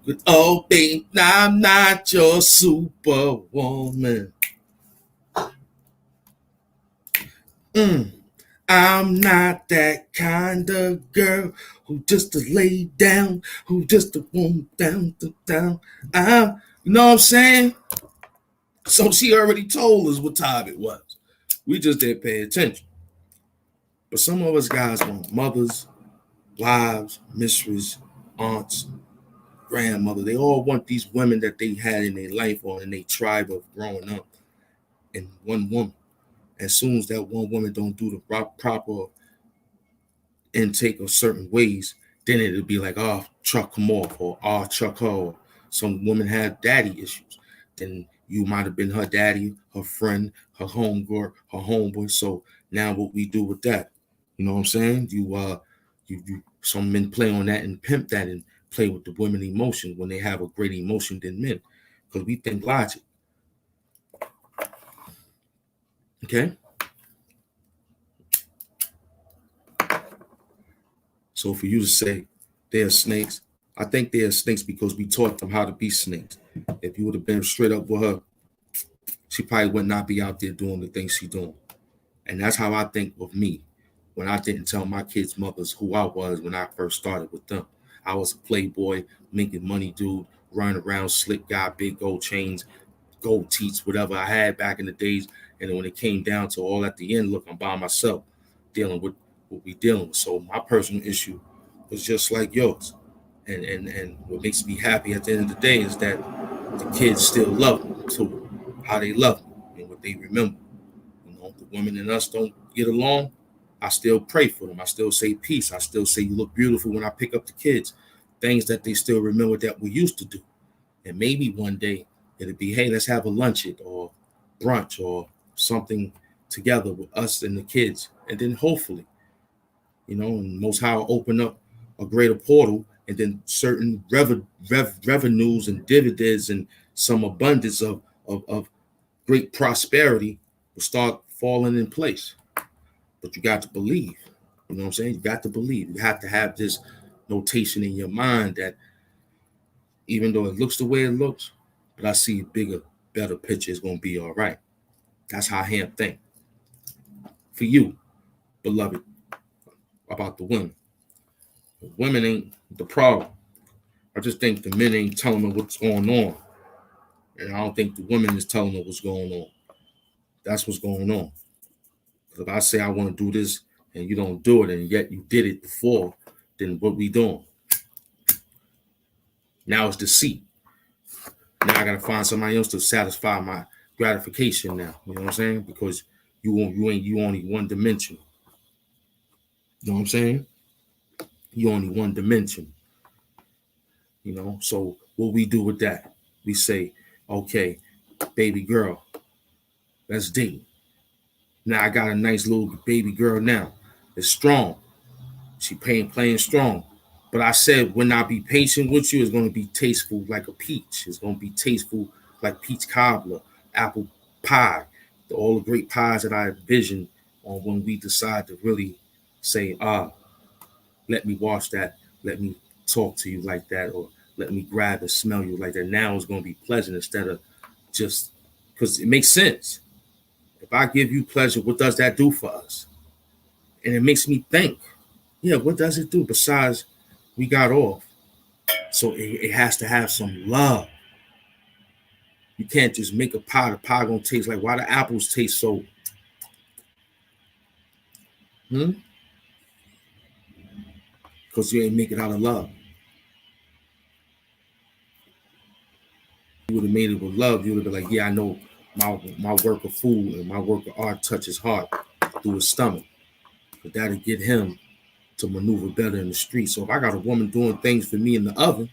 it. Oh, babe, I'm not your superwoman. I'm not that kind of girl who just to lay down, who just to want down. You know what I'm saying? So she already told us what time it was. We just didn't pay attention. But some of us guys want mothers, wives, mistresses, aunts, grandmother. They all want these women that they had in their life or in their tribe of growing up. And one woman. As soon as that one woman don't do the proper intake of certain ways, then it'll be like, oh, chuck him off, or oh, chuck her. Or some women have daddy issues. Then you might have been her daddy, her friend, her homegirl, her homeboy. So now what we do with that? You know what I'm saying? You some men play on that and pimp that and play with the women emotion when they have a greater emotion than men. Because we think logic. Okay? So for you to say they're snakes, I think they're snakes because we taught them how to be snakes. If you would have been straight up with her, she probably would not be out there doing the things she's doing. And that's how I think of me when I didn't tell my kids' mothers who I was when I first started with them. I was a playboy, making money dude, running around, slick guy, big gold chains, gold teeth, whatever I had back in the days. And then when it came down to all at the end, look, I'm by myself dealing with what we dealing with. So my personal issue was just like yours. And what makes me happy at the end of the day is that the kids still love them, to how they love them and what they remember. You know, the women and us don't get along. I still pray for them. I still say peace. I still say you look beautiful when I pick up the kids. Things that they still remember that we used to do. And maybe one day it'll be, hey, let's have a luncheon or brunch or something together with us and the kids. And then hopefully, you know, and Most High will open up a greater portal, and then certain revenues and dividends and some abundance of great prosperity will start falling in place. But you got to believe. You know what I'm saying? You got to believe. You have to have this notation in your mind that even though it looks the way it looks, but I see a bigger, better picture is going to be all right. That's how Ham think. For you, beloved, about the women. The women ain't the problem. I just think the men ain't telling them what's going on. And I don't think the women is telling them what's going on. That's what's going on. If I say I want to do this and you don't do it, and yet you did it before, then what we doing? Now it's deceit. Now I gotta find somebody else to satisfy my gratification now. You know what I'm saying? Because you only one dimension. You know what I'm saying? You only one dimension. You know, so what we do with that? We say, okay, baby girl, let's date. Now I got a nice little baby girl now. It's strong. She playing strong. But I said, when I be patient with you, it's going to be tasteful like a peach. It's going to be tasteful like peach cobbler, apple pie, all the great pies that I envision on when we decide to really say, let me wash that. Let me talk to you like that, or let me grab and smell you like that. Now it's going to be pleasant instead of just because it makes sense. If I give you pleasure, what does that do for us? And it makes me think, yeah, what does it do besides we got off? So it has to have some love. You can't just make a pie. The pie gonna taste like, why the apples taste so? Because you ain't make it out of love. You would have made it with love. You would have been like, yeah, I know my work of food and my work of art touches heart through his stomach. But that'll get him to maneuver better in the street. So if I got a woman doing things for me in the oven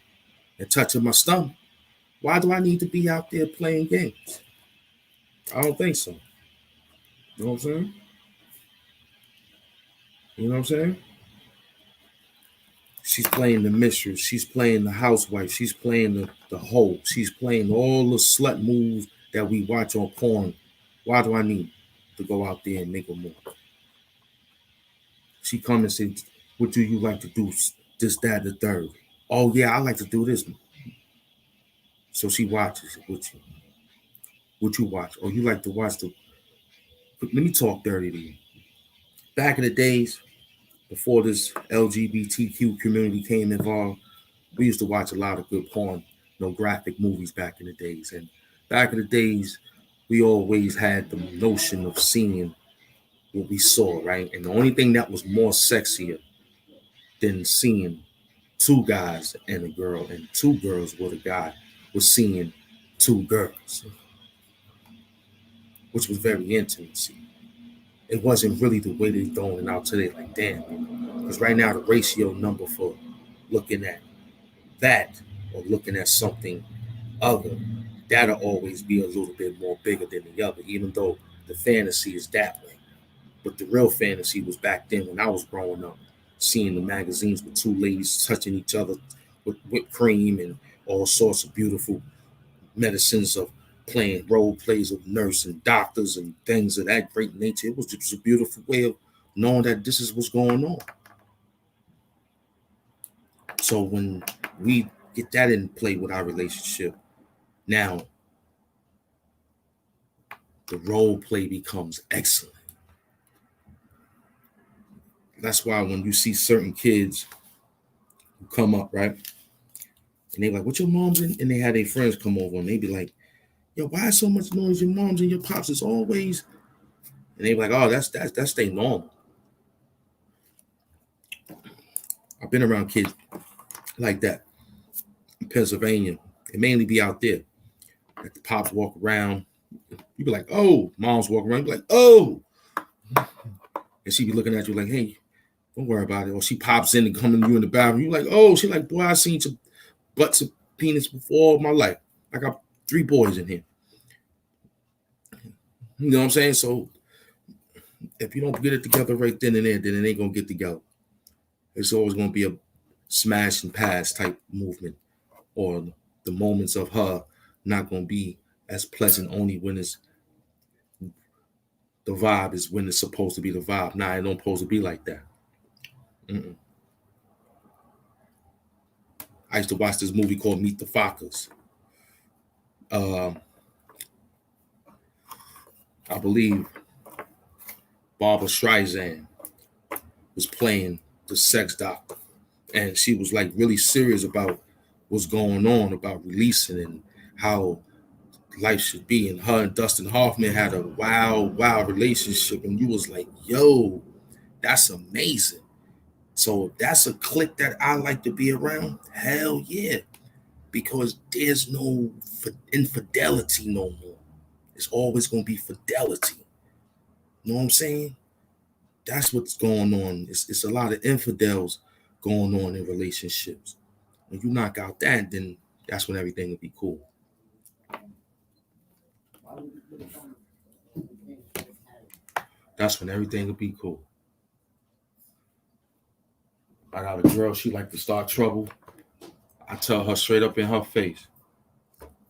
and touching my stomach, why do I need to be out there playing games? I don't think so. You know what I'm saying? You know what I'm saying? She's playing the mistress. She's playing the housewife. She's playing the hoe. She's playing all the slut moves that we watch on porn. Why do I need to go out there and make a move? She come and say, what do you like to do this, that, the third. Oh yeah, I like to do this. So she watches it with you. What you watch? Oh, you like to watch the. Let me talk dirty to you. Back in the days, before this LGBTQ community came involved, we used to watch a lot of good porn, graphic movies back in the days. And back in the days, we always had the notion of seeing what we saw, right? And the only thing that was more sexier than seeing two guys and a girl and two girls with a guy was seeing two girls, which was very intimacy. It wasn't really the way they're throwing it out today, like damn, because right now the ratio number for looking at that or looking at something other, that'll always be a little bit more bigger than the other, even though the fantasy is that way. But the real fantasy was back then when I was growing up, seeing the magazines with two ladies touching each other with whipped cream and all sorts of beautiful medicines of playing role plays of nurse and doctors and things of that great nature. It was just a beautiful way of knowing that this is what's going on. So when we get that in play with our relationship, now the role play becomes excellent. That's why when you see certain kids who come up, right, and they're like, what your mom's in? And they had their friends come over and they be like, yo, why so much noise? Your mom's and your pops is always. And they be like, oh, that's their normal. I've been around kids like that in Pennsylvania. They mainly be out there. Like the pops walk around. You be like, oh, moms walk around. You be like, oh. And she be looking at you like, hey, don't worry about it. Or she pops in and coming to you in the bathroom. You like, oh, she like, boy, I seen some butts of penis before all my life. I got 3 boys in here. You know what I'm saying? So if you don't get it together right then and there, then it ain't gonna get together. It's always gonna be a smash and pass type movement, or the moments of her not gonna be as pleasant only when it's the vibe is when it's supposed to be the vibe. Nah, it don't supposed to be like that. I used to watch this movie called Meet the Fockers. I believe Barbara Streisand was playing the sex doctor, and she was like really serious about what's going on, about releasing and how life should be. And her and Dustin Hoffman had a wild relationship, and you was like, yo, that's amazing. So if that's a clique that I like to be around, hell yeah, because there's no infidelity no more. It's always going to be fidelity. You know what I'm saying? That's what's going on. It's a lot of infidels going on in relationships. When you knock out that, then that's when everything will be cool. That's when everything will be cool. I got a girl, she like to start trouble. I tell her straight up in her face,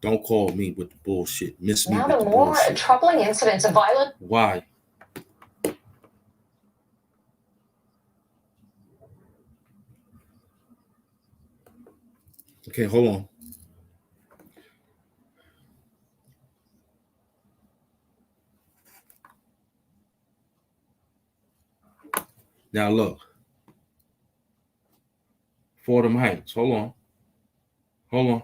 don't call me with the bullshit. Miss me
now
with
the
the
more
bullshit.
troubling incidents of violence.
Why? Okay, hold on. Now look. Fordham Heights. Hold on.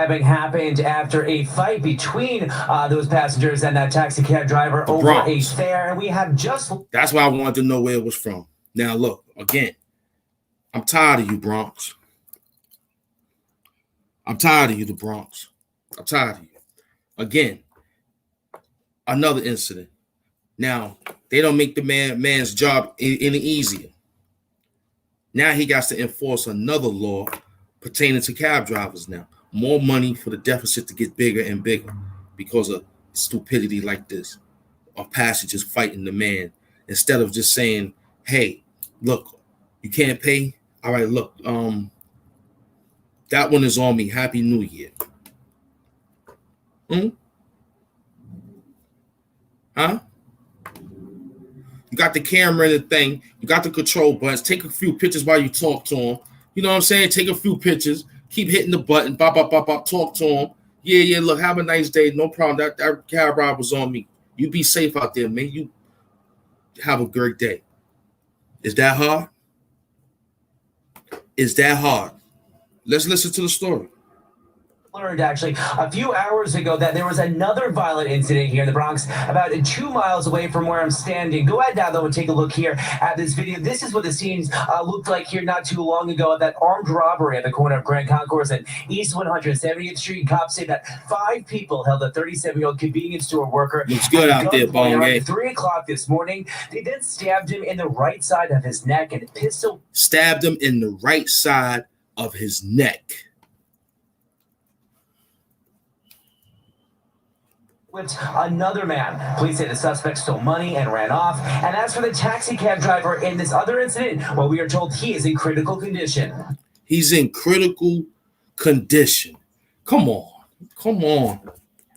Having happened after a fight between those passengers and that taxi cab driver
The
over
Bronx.
a fare. And we have just...
That's why I wanted to know where it was from. Now look, again, I'm tired of you, Bronx. I'm tired of you, the Bronx. I'm tired of you. Again, another incident. Now, they don't make the man's job any easier. Now he got to enforce another law pertaining to cab drivers now. More money for the deficit to get bigger and bigger because of stupidity like this, of passengers fighting the man instead of just saying, hey, look, you can't pay? All right, look, that one is on me. Happy New Year. Huh? You got the camera and the thing. You got the control buttons. Take a few pictures while you talk to him. You know what I'm saying? Take a few pictures. Keep hitting the button. Bop, bop, bop, bop. Talk to him. Yeah. Look, have a nice day. No problem. That cab ride was on me. You be safe out there, man. You have a great day. Is that hard? Is that hard? Let's listen to the story.
Learned actually a few hours ago that there was another violent incident here in the Bronx about 2 miles away from where I'm standing. Go ahead now though and take a look here at this video. This is what the scenes looked like here not too long ago at that armed robbery at the corner of Grand Concourse and East 170th Street. Cops say that 5 people held a 37-year-old convenience store worker.
Looks good out there, BongA.
3 o'clock this morning. They then stabbed him in the right side of his neck and
stabbed him in the right side of his neck.
Whipped another man. Police say the suspect stole money and ran off. And as for the taxi cab driver in this other incident, well, we are told he is in critical condition.
He's in critical condition. Come on.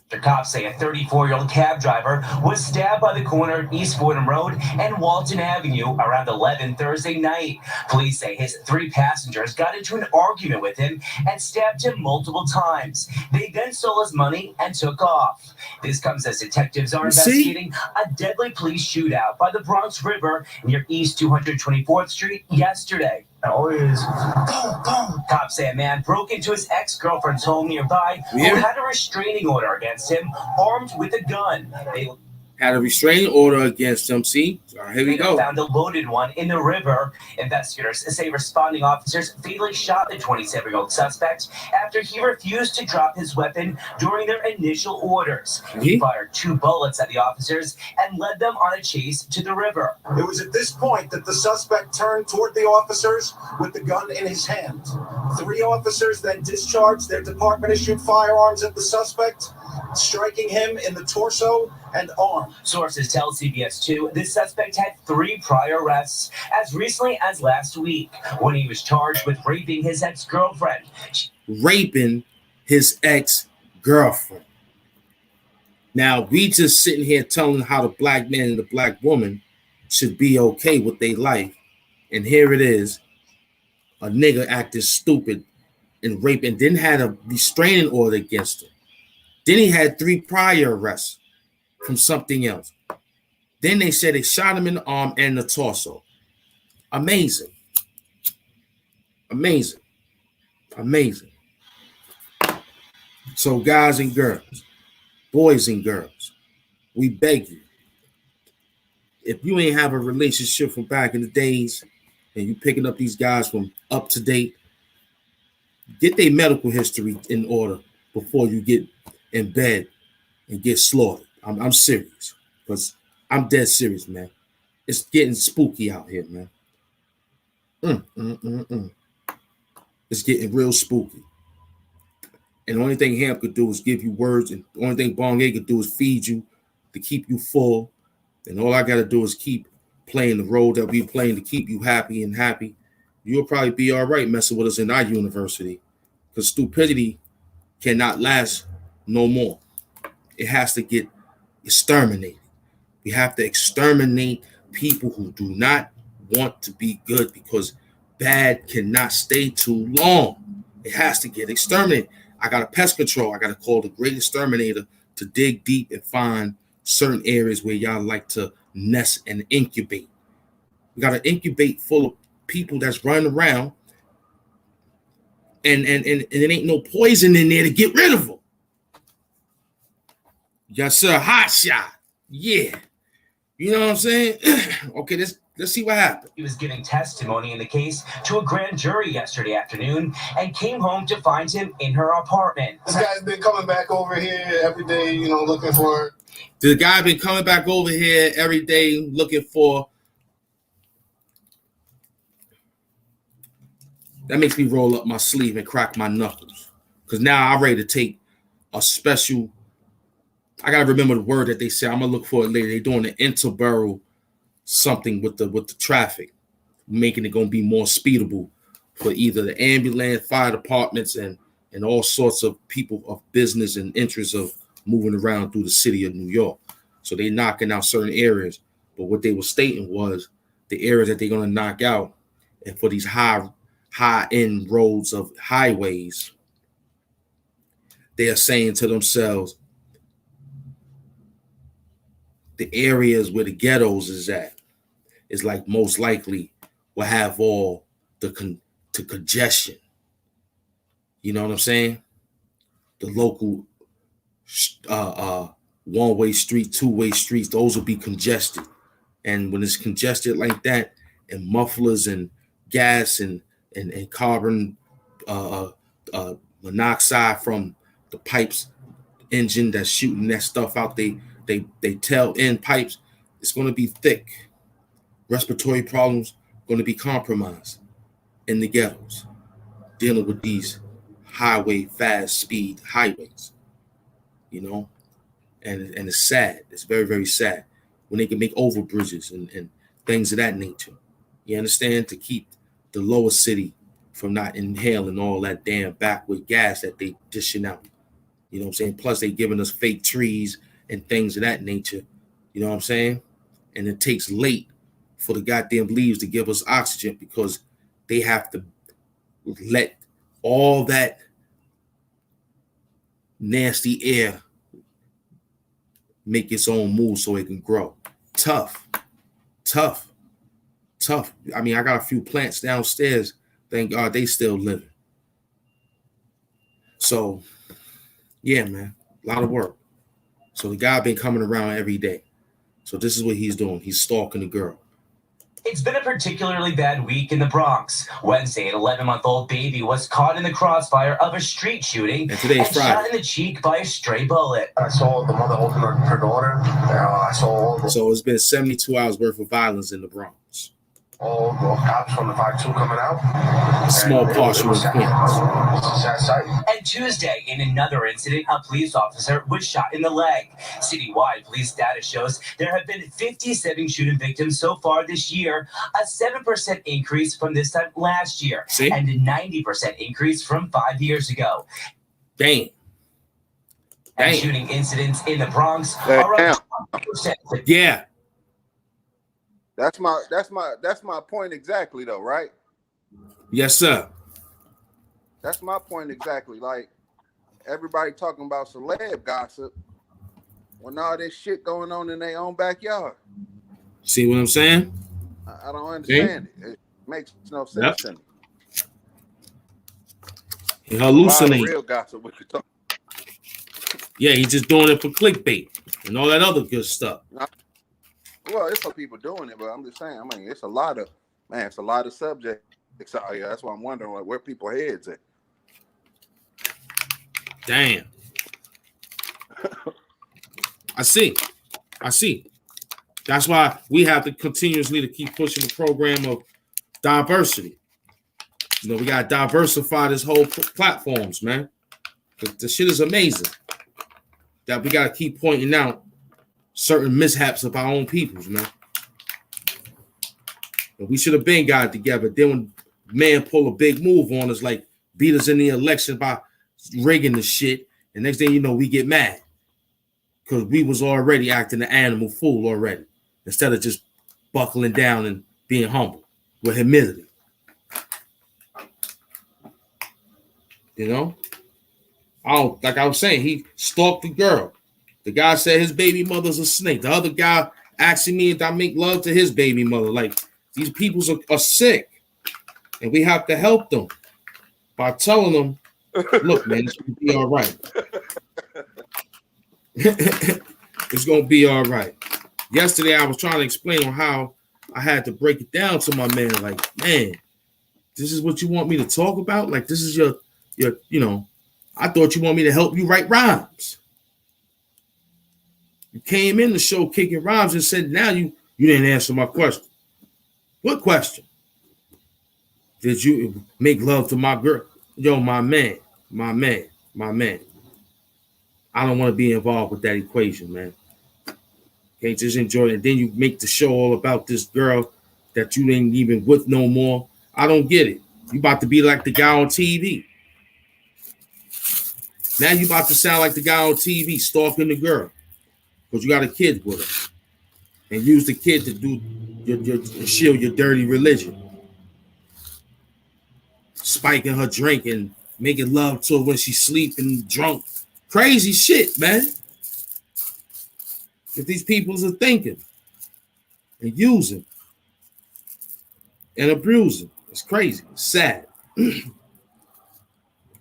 The cops say a 34-year-old cab driver was stabbed by the corner of East Fordham Road and Walton Avenue around 11 Thursday night. Police say his 3 passengers got into an argument with him and stabbed him multiple times. They then stole his money and took off. This comes as detectives are investigating a deadly police shootout by the Bronx River near East 224th Street yesterday. Always. Cops say a man broke into his ex-girlfriend's home nearby who had a restraining order against him, armed with a gun. They
had a restraining order against him. See? Here we go.
Found a loaded one in the river. Investigators say responding officers fatally shot the 27-year-old suspect after he refused to drop his weapon during their initial orders. He fired 2 bullets at the officers and led them on a chase to the river.
It was at this point that the suspect turned toward the officers with the gun in his hand. 3 officers then discharged their department-issued firearms at the suspect, striking him in the torso and arm.
Sources tell CBS 2 this suspect had 3 prior arrests as recently as last week when he was charged with raping his ex-girlfriend.
Raping his ex-girlfriend. Now, we just sitting here telling how the black man and the black woman should be okay with their life. And here it is, a nigga acting stupid and raping, didn't have a restraining order against him. Then he had 3 prior arrests from something else. Then they said they shot him in the arm and the torso. Amazing. So guys and girls, boys and girls, we beg you, if you ain't have a relationship from back in the days and you picking up these guys from up to date, get their medical history in order before you get in bed and get slaughtered. I'm serious, because I'm dead serious, man. It's getting spooky out here, man. It's getting real spooky. And the only thing Hamp could do is give you words, and the only thing BongA could do is feed you to keep you full. And all I got to do is keep playing the role that we playing to keep you happy and happy. You'll probably be all right messing with us in our university, because stupidity cannot last no more. It has to get exterminated. We have to exterminate people who do not want to be good, because bad cannot stay too long. It has to get exterminated. I got a pest control. I got to call the great exterminator to dig deep and find certain areas where y'all like to nest and incubate. We got to incubate full of people that's running around and it ain't no poison in there to get rid of them. Yes, sir. Hot shot. Yeah. You know what I'm saying? Okay, let's see what happened.
He was giving testimony in the case to a grand jury yesterday afternoon and came home to find him in her apartment.
This guy's been coming back over here every day, looking for...
The guy been coming back over here every day looking for... That makes me roll up my sleeve and crack my knuckles. Because now I'm ready to take a special... I gotta remember the word that they say. I'm gonna look for it later. They're doing an interborough something with the traffic, making it gonna be more speedable for either the ambulance, fire departments, and all sorts of people of business and interest of moving around through the city of New York. So they knocking out certain areas But what they were stating was the areas that they're going to knock out, and for these high end roads of highways, they are saying to themselves, the areas where the ghettos is at is like most likely will have all the congestion. You know what I'm saying? The local one-way street, two-way streets, those will be congested. And when it's congested like that, and mufflers and gas and carbon monoxide from the pipes engine that's shooting that stuff out, they tail end pipes, it's going to be thick. Respiratory problems going to be compromised in the ghettos, dealing with these fast speed highways, you know, and it's sad. It's very, very sad when they can make overbridges and things of that nature. You understand? To keep the lower city from not inhaling all that damn backward gas that they dishing out. You know what I'm saying? Plus they giving us fake trees and things of that nature. You know what I'm saying? And it takes late for the goddamn leaves to give us oxygen because they have to let all that nasty air make its own move so it can grow. Tough. I mean, I got a few plants downstairs. Thank God they still living. So, yeah, man, a lot of work. So the guy been coming around every day. So this is what he's doing. He's stalking the girl.
It's been a particularly bad week in the Bronx. Wednesday, an 11-month-old baby was caught in the crossfire of a street shooting
and today's Friday.
Shot in the cheek by a stray bullet.
I saw the mother open her daughter. I saw all the...
So it's been 72 hours worth of violence in the Bronx.
All the cops from the 5-2 coming out.
Small partial of Queens.
And Tuesday, in another incident, a police officer was shot in the leg. Citywide police data shows there have been 57 shooting victims so far this year, a 7% increase from this time last year, and a 90% increase from 5 years ago.
Damn.
And shooting incidents in the Bronx are up 20%.
Yeah.
That's my point exactly though, right?
Yes, sir.
That's my point exactly. Like everybody talking about celeb gossip when all this shit going on in their own backyard.
See what I'm saying?
I don't understand it. It makes no sense to me.
He hallucinating.
Real gossip, what you talking?
Yeah, he's just doing it for clickbait and all that other good stuff.
Well, it's some people doing it, but I'm just saying. I mean, it's a lot of subjects out here. That's why I'm wondering where people heads at.
Damn. I see. That's why we have to continuously to keep pushing the program of diversity. You know, we got to diversify this whole platforms, man. The shit is amazing. That we got to keep pointing out certain mishaps of our own peoples, man. And we should have been got together. Then when man pull a big move on us, like beat us in the election by rigging the shit, and next thing you know, we get mad because we was already acting the animal fool already, instead of just buckling down and being humble with humility. You know, like I was saying, he stalked the girl. The guy said his baby mother's a snake. The other guy asking me if I make love to his baby mother. Like, these peoples are sick. And we have to help them by telling them, look, man, it's going to be all right. It's going to be all right. Yesterday, I was trying to explain on how I had to break it down to my man. Like, man, this is what you want me to talk about? Like, this is your you know, I thought you want me to help you write rhymes. You came in the show kicking rhymes and said, now you didn't answer my question. What question? Did you make love to my girl? Yo, my man. I don't want to be involved with that equation, man. Can't just enjoy it. And then you make the show all about this girl that you ain't even with no more. I don't get it. You about to be like the guy on TV. Now you about to sound like the guy on TV stalking the girl because you got a kid with her. and use the kid to do your shield your dirty religion. Spiking her drink and making love to her when she's sleeping drunk. Crazy shit, man. If these peoples are thinking and using and abusing, it's crazy. It's sad. And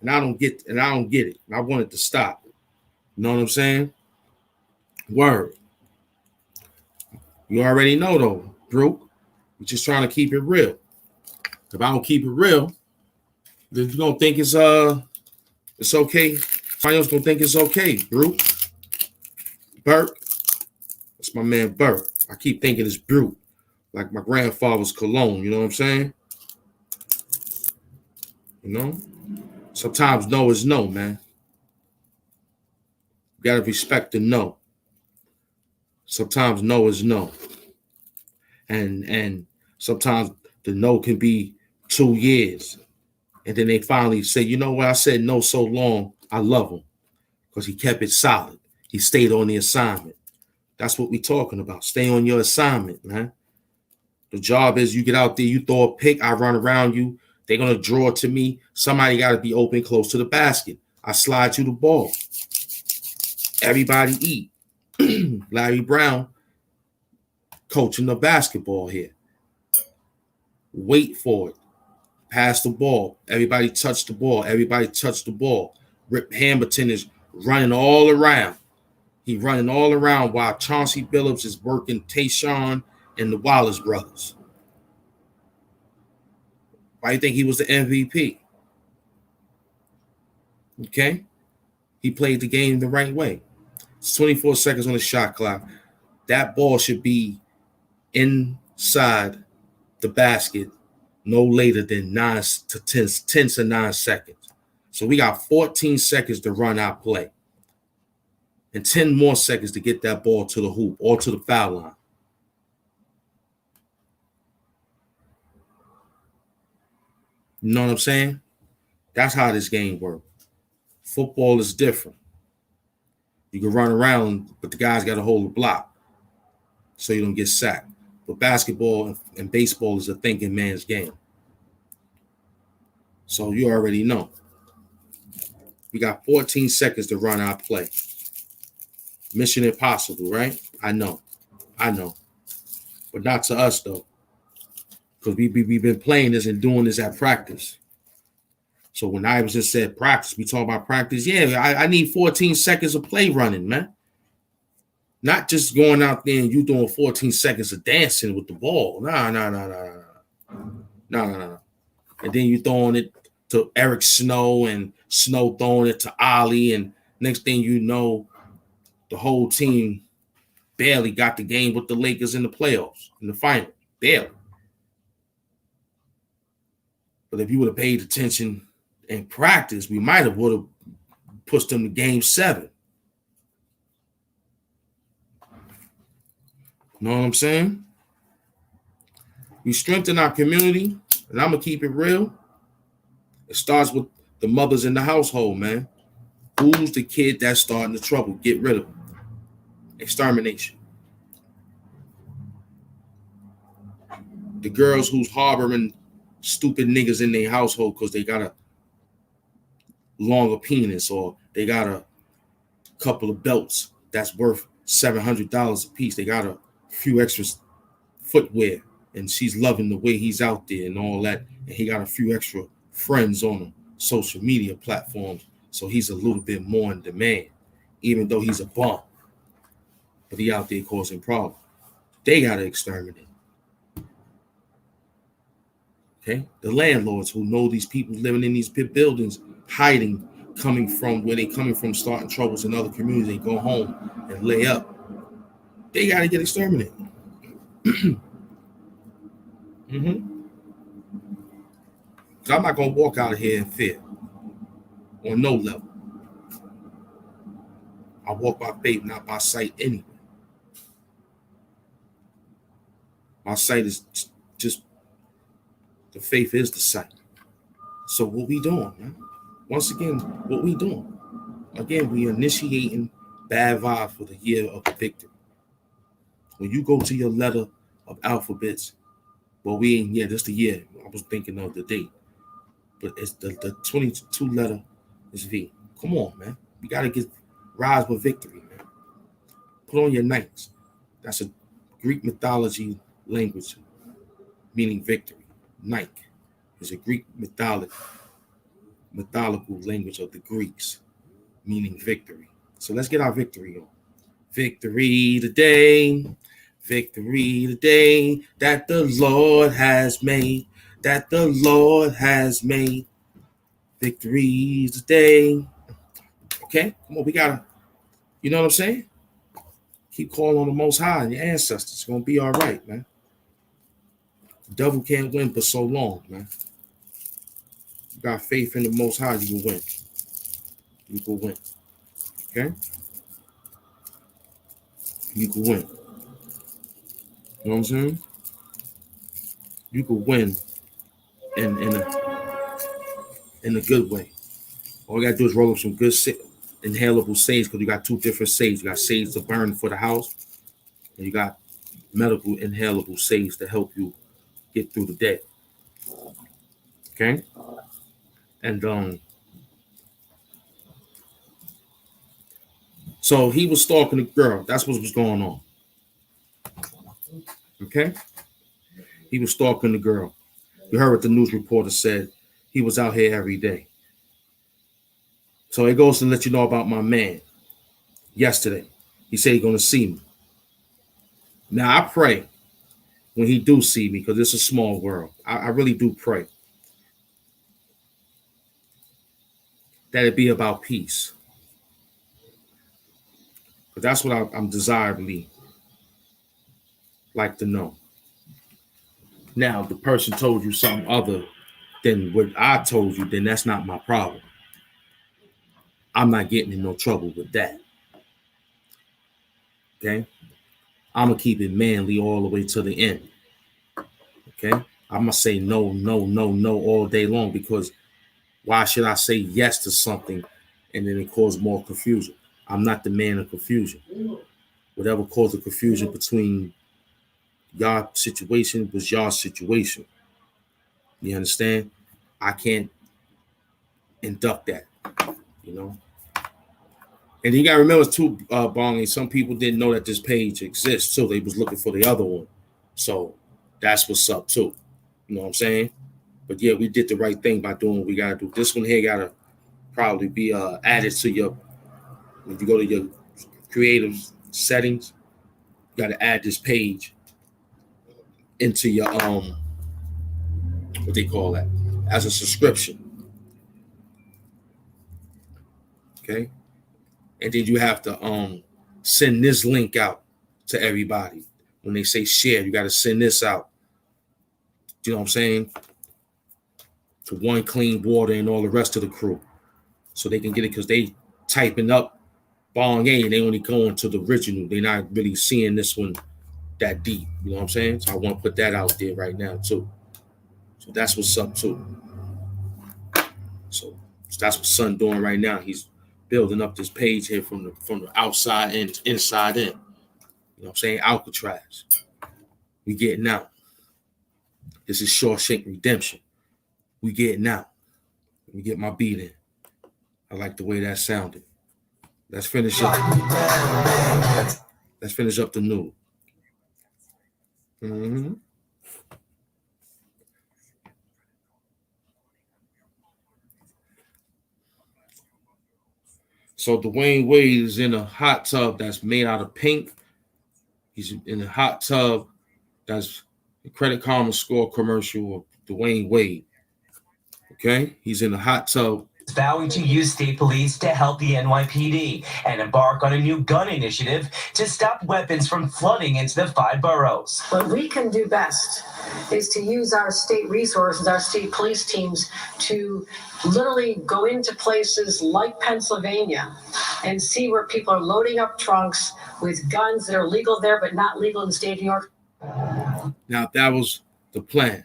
I don't get it. I want it to stop. You know what I'm saying? Word. You already know though, Brooke. We're just trying to keep it real. If I don't keep it real, then you're gonna think it's okay. Somebody else gonna think it's okay, Brooke. Burke. That's my man Burke. I keep thinking it's Brute. Like my grandfather's cologne, you know what I'm saying? You know? Sometimes no is no, man. You gotta respect the no. Sometimes no is no. And sometimes the no can be 2 years. And then they finally say, you know what, I said no so long, I love him. Because he kept it solid. He stayed on the assignment. That's what we're talking about. Stay on your assignment, man. The job is you get out there, you throw a pick, I run around you. They're going to draw it to me. Somebody got to be open close to the basket. I slide you the ball. Everybody eat. Larry Brown coaching the basketball here. Wait for it. Pass the ball. Everybody touch the ball. Everybody touch the ball. Rip Hamilton is running all around. He running all around while Chauncey Billups is working Tayshaun and the Wallace brothers. Why do you think he was the MVP? Okay? He played the game the right way. It's 24 seconds on the shot clock. That ball should be inside the basket no later than 10 to 9 seconds. So we got 14 seconds to run our play. And 10 more seconds to get that ball to the hoop or to the foul line. You know what I'm saying? That's how this game works. Football is different. You can run around, but the guy's got to hold the block so you don't get sacked. But basketball and baseball is a thinking man's game. So you already know. We got 14 seconds to run our play. Mission impossible, right? I know. But not to us, though. Because we've been playing this and doing this at practice. So when Iverson said practice, we talk about practice. Yeah, I need 14 seconds of play running, man. Not just going out there and you doing 14 seconds of dancing with the ball. No. And then you throwing it to Eric Snow and Snow throwing it to Ollie. And next thing you know, the whole team barely got the game with the Lakers in the playoffs, in the final. Barely. But if you would have paid attention in practice, we might have would have pushed them to game 7. You know what I'm saying? We strengthen our community, and I'm going to keep it real. It starts with the mothers in the household, man. Who's the kid that's starting the trouble? Get rid of them. Extermination. The girls who's harboring stupid niggas in their household because they got a longer penis or they got a couple of belts that's worth $700 a piece. They got a few extra footwear and she's loving the way he's out there and all that. And he got a few extra friends on the social media platforms. So he's a little bit more in demand, even though he's a bum. But he out there causing problems. They got to exterminate. Okay, the landlords who know these people living in these buildings, hiding, coming from where they coming from, starting troubles in other communities, they go home and lay up. They got to get exterminated. So I'm not gonna walk out of here in fear, on no level. I walk by faith, not by sight anyway. My sight is just. The faith is the sight. So what we doing, man? Once again, what we doing? Again, we initiating bad vibe for the year of the victory. when you go to your letter of alphabets, well, we ain't, yeah, this the year. I was thinking of the date. But it's the 22 letter is V. Come on, man. You got to rise with victory, man. Put on your knights. That's a Greek mythology language meaning victory. Nike is a Greek mythological language of the Greeks meaning victory. So let's get our victory on. Victory today. Victory today that the Lord has made. That the Lord has made. Victory today. Okay, come on, we gotta, you know what I'm saying? Keep calling on the Most High and your ancestors. It's gonna be all right, man. The devil can't win for so long, man. You got faith in the Most High, you will win. You will win. Okay? You can win. You know what I'm saying? You can win in a good way. All you gotta do is roll up some good inhalable sage, because you got two different sage. You got sage to burn for the house, and you got medical inhalable sage to help you get through the day. Okay? And so he was stalking the girl. That's what was going on. Okay? He was stalking the girl. You heard what the news reporter said. He was out here every day. So it goes to let you know about my man. Yesterday, he said he's going to see me. Now, I pray when he do see me, because it's a small world. I really do pray that it be about peace. But that's what I'm desirably like to know. Now, if the person told you something other than what I told you, then that's not my problem. I'm not getting in no trouble with that. Okay? I'm going to keep it manly all the way to the end. Okay? I'm going to say no all day long, because why should I say yes to something and then it cause more confusion? I'm not the man of confusion. Whatever caused the confusion between y'all situation was y'all situation. You understand? I can't induct that, you know? And you got to remember too, BongA, some people didn't know that this page exists, so they was looking for the other one. So that's what's up too. You know what I'm saying? But yeah, we did the right thing by doing what we got to do. This one here got to probably be added to your, when you go to your creative settings, you got to add this page into your, what they call that, as a subscription. Okay? And then you have to send this link out to everybody. When they say share, you got to send this out. Do you know what I'm saying? To One Clean Water and all the rest of the crew, so they can get it, because they typing up BongA and they only going to the original. They're not really seeing this one that deep. You know what I'm saying? So I want to put that out there right now too. So that's what's up too. So that's what Son doing right now. He's building up this page here from the outside and inside in. You know what I'm saying? Alcatraz. We getting out. This is Shawshank Redemption. We getting out. Let me get my beat in. I like the way that sounded. Let's finish up. Let's finish up the news. Mm-hmm. So Dwayne Wade is in a hot tub that's made out of pink. He's in a hot tub that's the Credit Karma Score commercial of Dwayne Wade. Okay? He's in a hot tub.
Vowing to use state police to help the NYPD and embark on a new gun initiative to stop weapons from flooding into the 5 boroughs.
What we can do best is to use our state resources, our state police teams, to literally go into places like Pennsylvania and see where people are loading up trunks with guns that are legal there but not legal in the state of New York.
Now, that was the plan.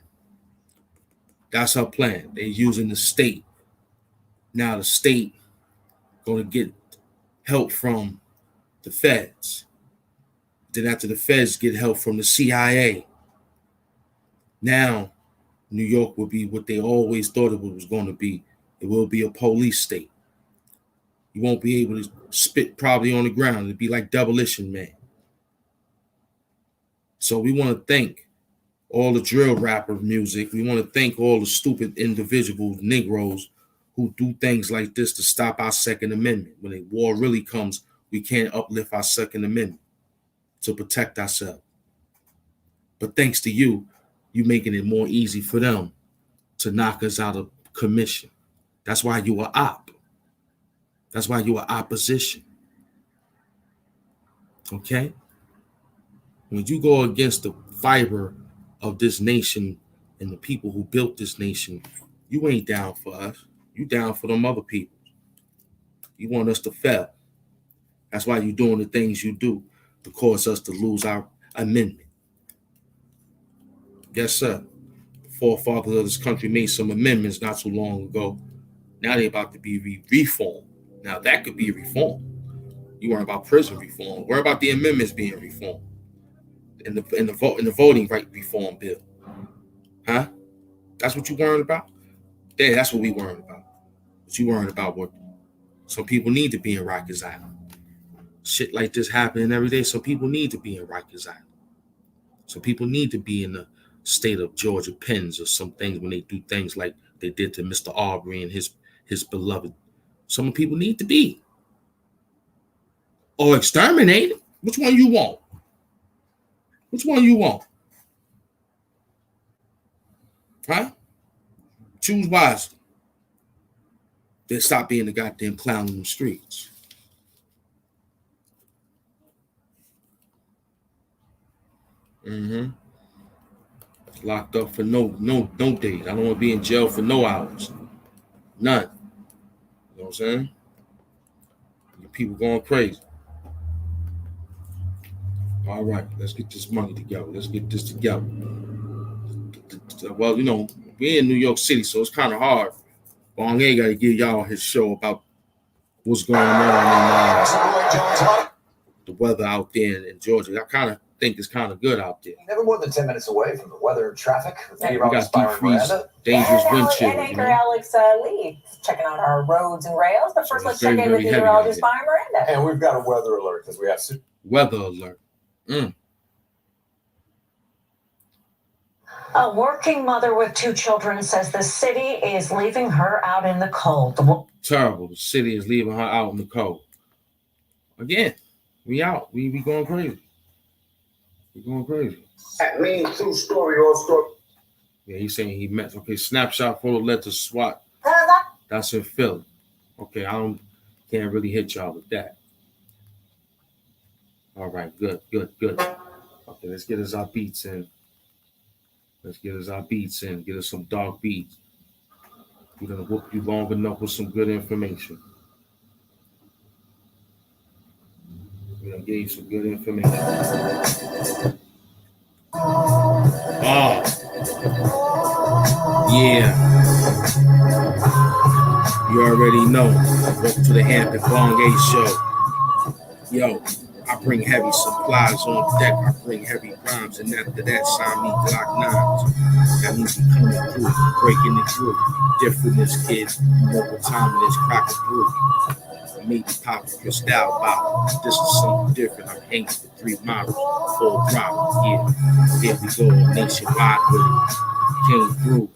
That's her plan. They're using the state. Now the state going to get help from the feds Then after the feds get help from the CIA, now New York will be what they always thought it was going to be. It will be a police state. You won't be able to spit probably on the ground. It'd be like Demolition Man. So we want to thank all the drill rapper music. We want to thank all the stupid individual Negroes who do things like this to stop our Second Amendment. When a war really comes, we can't uplift our Second Amendment to protect ourselves. But thanks to you, you making it more easy for them to knock us out of commission. That's why you are op. That's why you are opposition. Okay? When you go against the fiber of this nation and the people who built this nation, you ain't down for us. You down for them other people. You want us to fail. That's why you're doing the things you do to cause us to lose our amendment. Yes, sir. The forefathers of this country made some amendments not too long ago. Now they're about to be reformed. Now that could be reform. You worry about prison reform. Worry about the amendments being reformed. In the voting right reform bill. Huh? That's what you worrying about? Yeah, that's what we worrying about. But you worrying about what some people need to be in Rikers Island. Shit like this happening every day. Some people need to be in Rikers Island. Some people need to be in the state of Georgia pens or some things when they do things like they did to Mr. Aubrey and his beloved. Some people need to be. Or exterminated. Which one you want? Which one you want? Huh? Choose wisely. Then stop being the goddamn clown in the streets. Locked up for no days. I don't want to be in jail for no hours. None. You know what I'm saying? People going crazy. All right, let's get this money together. Let's get this together. Well, you know, we're in New York City, so it's kind of hard. BongA got to give y'all his show about what's going on in the weather out there in Georgia. I kind of think it's kind of good out there.
Never more than 10 minutes away from the weather and traffic.
We got decreased dangerous wind chill.
And anchor Alex Lee checking out our roads and rails. But first, let's check in with meteorologist Byron Miranda.
And we've got a weather alert because we have
weather alert.
A working mother with 2 children says the city is leaving her out in the cold.
Terrible. The city is leaving her out in the cold. Again, we out. We going crazy. We going crazy.
That means true story or story.
Yeah, he's saying he met. Okay, snapshot photo led to SWAT. That's in Philly. Okay, can't really hit y'all with that. All right, good. Okay, let's get us our beats in. Get us some dark beats. We're gonna whoop you long enough with some good information. We're gonna give you some good information. Oh, yeah. You already know. Welcome to the Hampton BongA Show. Yo, I bring heavy supplies on deck. I bring heavy rhymes, and after that, sign me Glock 9s. That means we coming through, breaking it through. Differentness, kids. You know what time it is, crack it through. Maybe pop a crystal bottle. This is something different. I'm hanging for 3 models, 4 problems. Yeah, here we go, nationwide with it. Came through,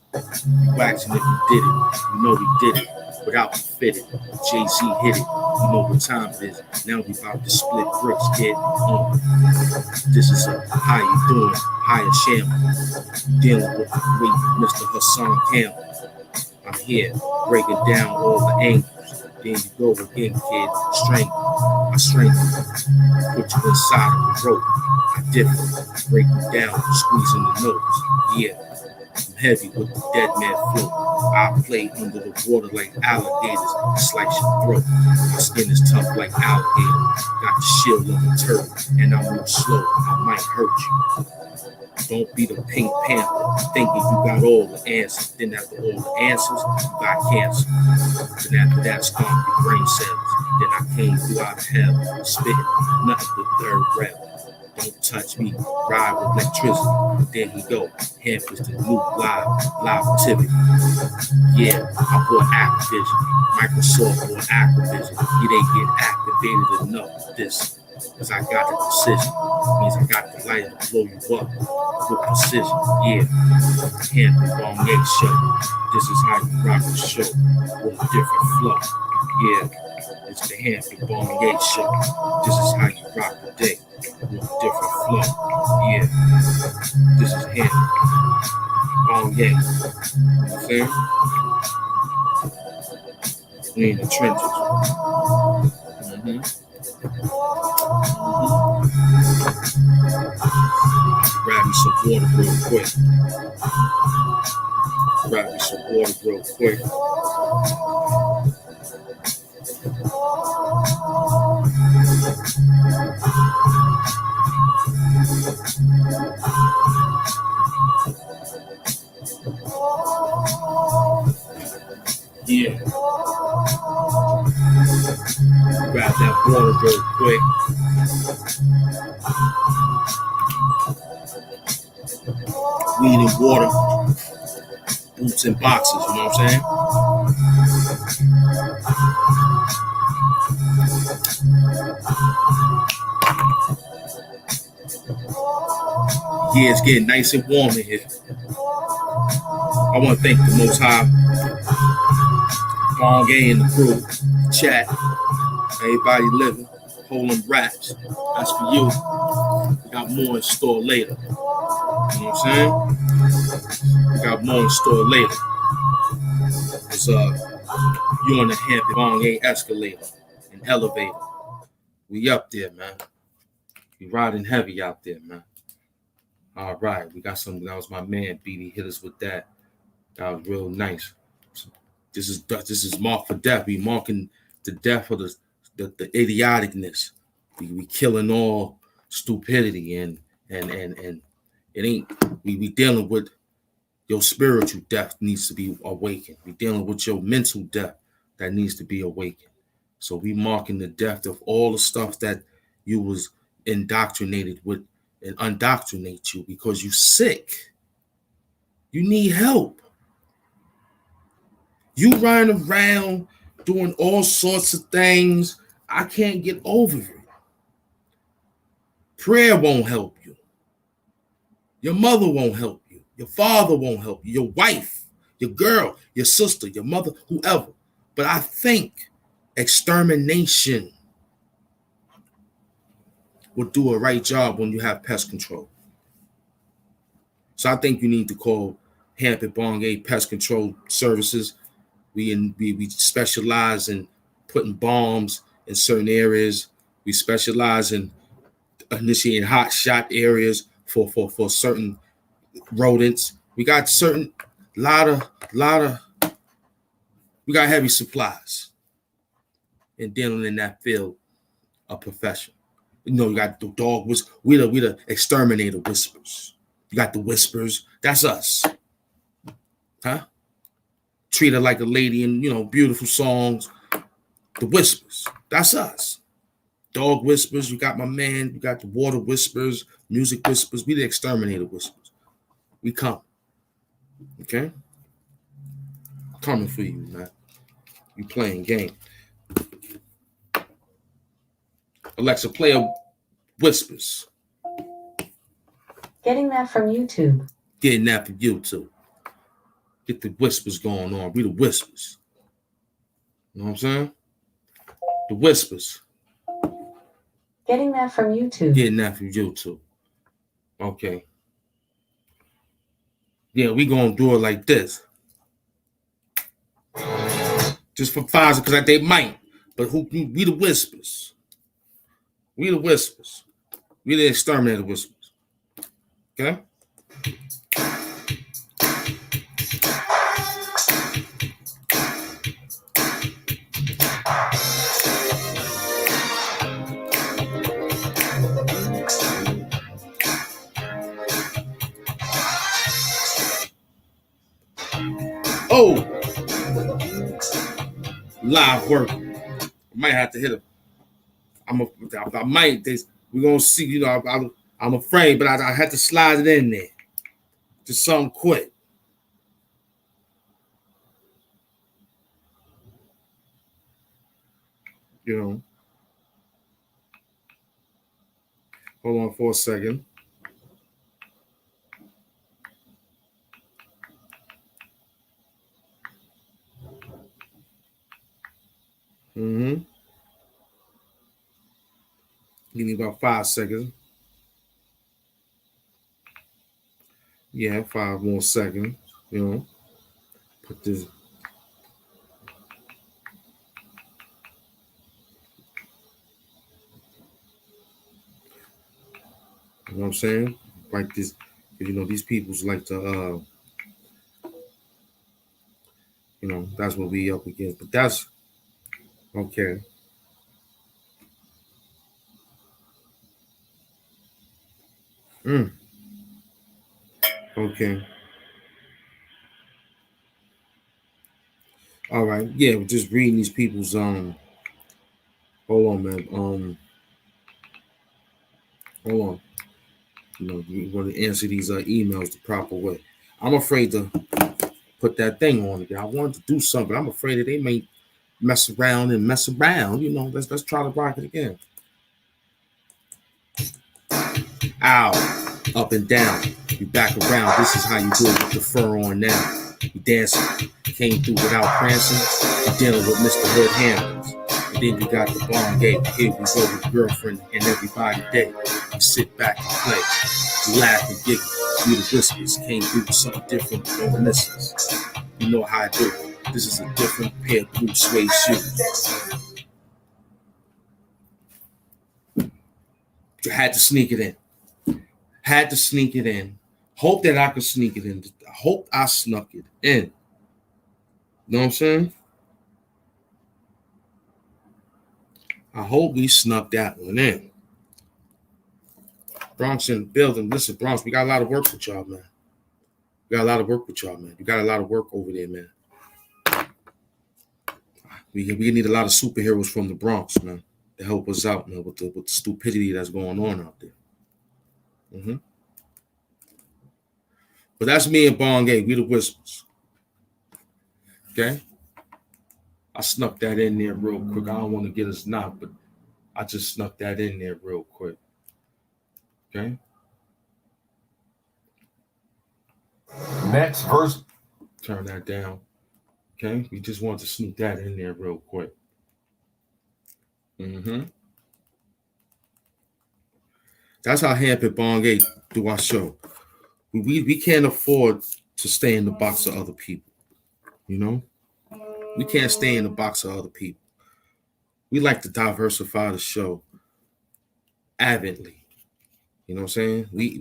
waxing if you did it. You know we did it. Without fitted, Jay-Z hit it. You know what time it is. Now we about to split bricks, kid. This is how you doing? Higher Shamble. Dealing with the great Mr. Hassan Campbell. I'm here breaking down all the angles. There you go again, kid. I strengthen. Put you inside of the rope. I dip it. Break you down, squeezing the notes. Yeah. I'm heavy with the dead man flow. I play under the water like alligators. Slice your throat. My skin is tough like alligator. Got the shield of a turtle, and I move slow. I might hurt you. Don't be the Pink Panther, thinking you got all the answers. Then after all the answers, you got cancer. Then after that, stomp your brain cells. Then I came through out of hell, spitting nothing but third rep. Don't touch me, ride with electricity. There he go. Hamp is the new live activity. Yeah, I bought Activision. Microsoft bought Activision. You didn't get activated enough with this. Because I got the precision. Means I got the light to blow you up with precision. Yeah. Hamp and BongA Show. This is how you rock the show with a different flow. Yeah. It's the Hamp and BongA Show. This is how you rock the day with a different flow. Yeah. This is Hamp. BongA. You see? We in the trenches. Grab me some water real quick. Grab me some water real quick. Yeah. Grab that water real quick. Weed and water, boots and boxes, you know what I'm saying? Yeah, it's getting nice and warm in here. I want to thank the Most High, BongA and the crew, chat, everybody living, holding raps. That's for you. We got more in store later. You know what I'm saying? We got more in store later. It's you on the Hamp and BongA escalator and elevator. We up there, man. We riding heavy out there, man. All right, we got some. That was my man, BD. Hit us with that. That was real nice. So this is marked for death. We marking the death of the idioticness. We killing all stupidity and it ain't. We dealing with your spiritual death needs to be awakened. We dealing with your mental death that needs to be awakened. So we marking the death of all the stuff that you was indoctrinated with and undoctrinate you because you sick. You need help. You running around doing all sorts of things. I can't get over it. Prayer won't help you. Your mother won't help you. Your father won't help you. Your wife, your girl, your sister, your mother, whoever. But I think extermination would do a right job when you have pest control. So I think you need to call Hamp and BongA Pest Control Services. We specialize in putting bombs in certain areas. We specialize in initiating hot shot areas for certain rodents. We got we got heavy supplies and dealing in that field of profession. You know, you got the dog whispers. We the exterminator whispers. You got the whispers. That's us. Huh? Treat her like a lady in, beautiful songs. The whispers. That's us. Dog whispers. You got my man. You got the water whispers, music whispers. We the exterminator whispers. We come. Okay? Coming for you, man. You playing game. Alexa, play a whispers.
Getting that from YouTube.
Getting that from YouTube. Get the whispers going on. We the whispers. You know what I'm saying? The whispers.
Getting that from YouTube.
Getting that from YouTube. Okay. Yeah, we gonna do it like this. Just for Pfizer, because they might. But we the whispers. We the whispers. We the exterminator whispers. Okay? Oh, live work. I might have to hit him. I might. We're gonna see. I I'm afraid, but I had to slide it in there. Just something quick. You know. Hold on for a second. Mm-hmm. Give me about 5 seconds. Yeah, 5 more seconds. You know. Put this. You know what I'm saying? Like this, you know, these people's like to you know, that's what we up against. But that's okay. Okay. All right. Yeah, we're just reading these people's hold on, man. Hold on. You know, you want to answer these emails the proper way. I'm afraid to put that thing on again. I wanted to do something. I'm afraid that they may mess around and mess around. You know, let's try to rock it again. Ow, up and down. You back around. This is how you do it with the fur on now. You dancing. Came through without prancing. You're dealing with Mr. HoodHamptons. And then you got the BongA. Here we go with girlfriend and everybody day. You sit back and play. You laugh and giggle. You the whispers. Came through with something different from the listeners. You know how I do it. This is a different pair of blue suede shoes. You had to sneak it in. Had to sneak it in. Hope that I could sneak it in. I hope I snuck it in. You know what I'm saying? I hope we snuck that one in. Bronx in the building. Listen, Bronx, we got a lot of work with y'all, man. We got a lot of work with y'all, man. You got a lot of work over there, man. We need a lot of superheroes from the Bronx, man, to help us out, man, with the stupidity that's going on out there. Mm-hmm. But that's me and BongA. We the whispers. Okay? I snuck that in there real quick. I don't want to get us knocked, but I just snuck that in there real quick. Okay?
Next verse.
Turn that down. Okay? We just want to sneak that in there real quick. Mm-hmm. That's how Hamp and BongA do our show. We can't afford to stay in the box of other people. You know? We can't stay in the box of other people. We like to diversify the show avidly. You know what I'm saying? We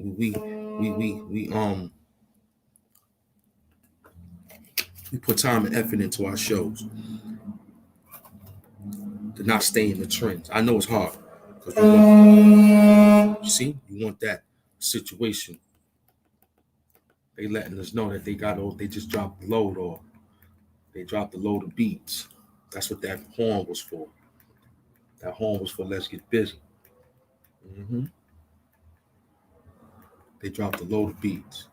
put time and effort into our shows to not stay in the trends. I know it's hard. You see, you want that situation. They letting us know that they just dropped the load off. They dropped the load of beats. That's what that horn was for. That horn was for let's get busy. Mm-hmm. They dropped the load of beats.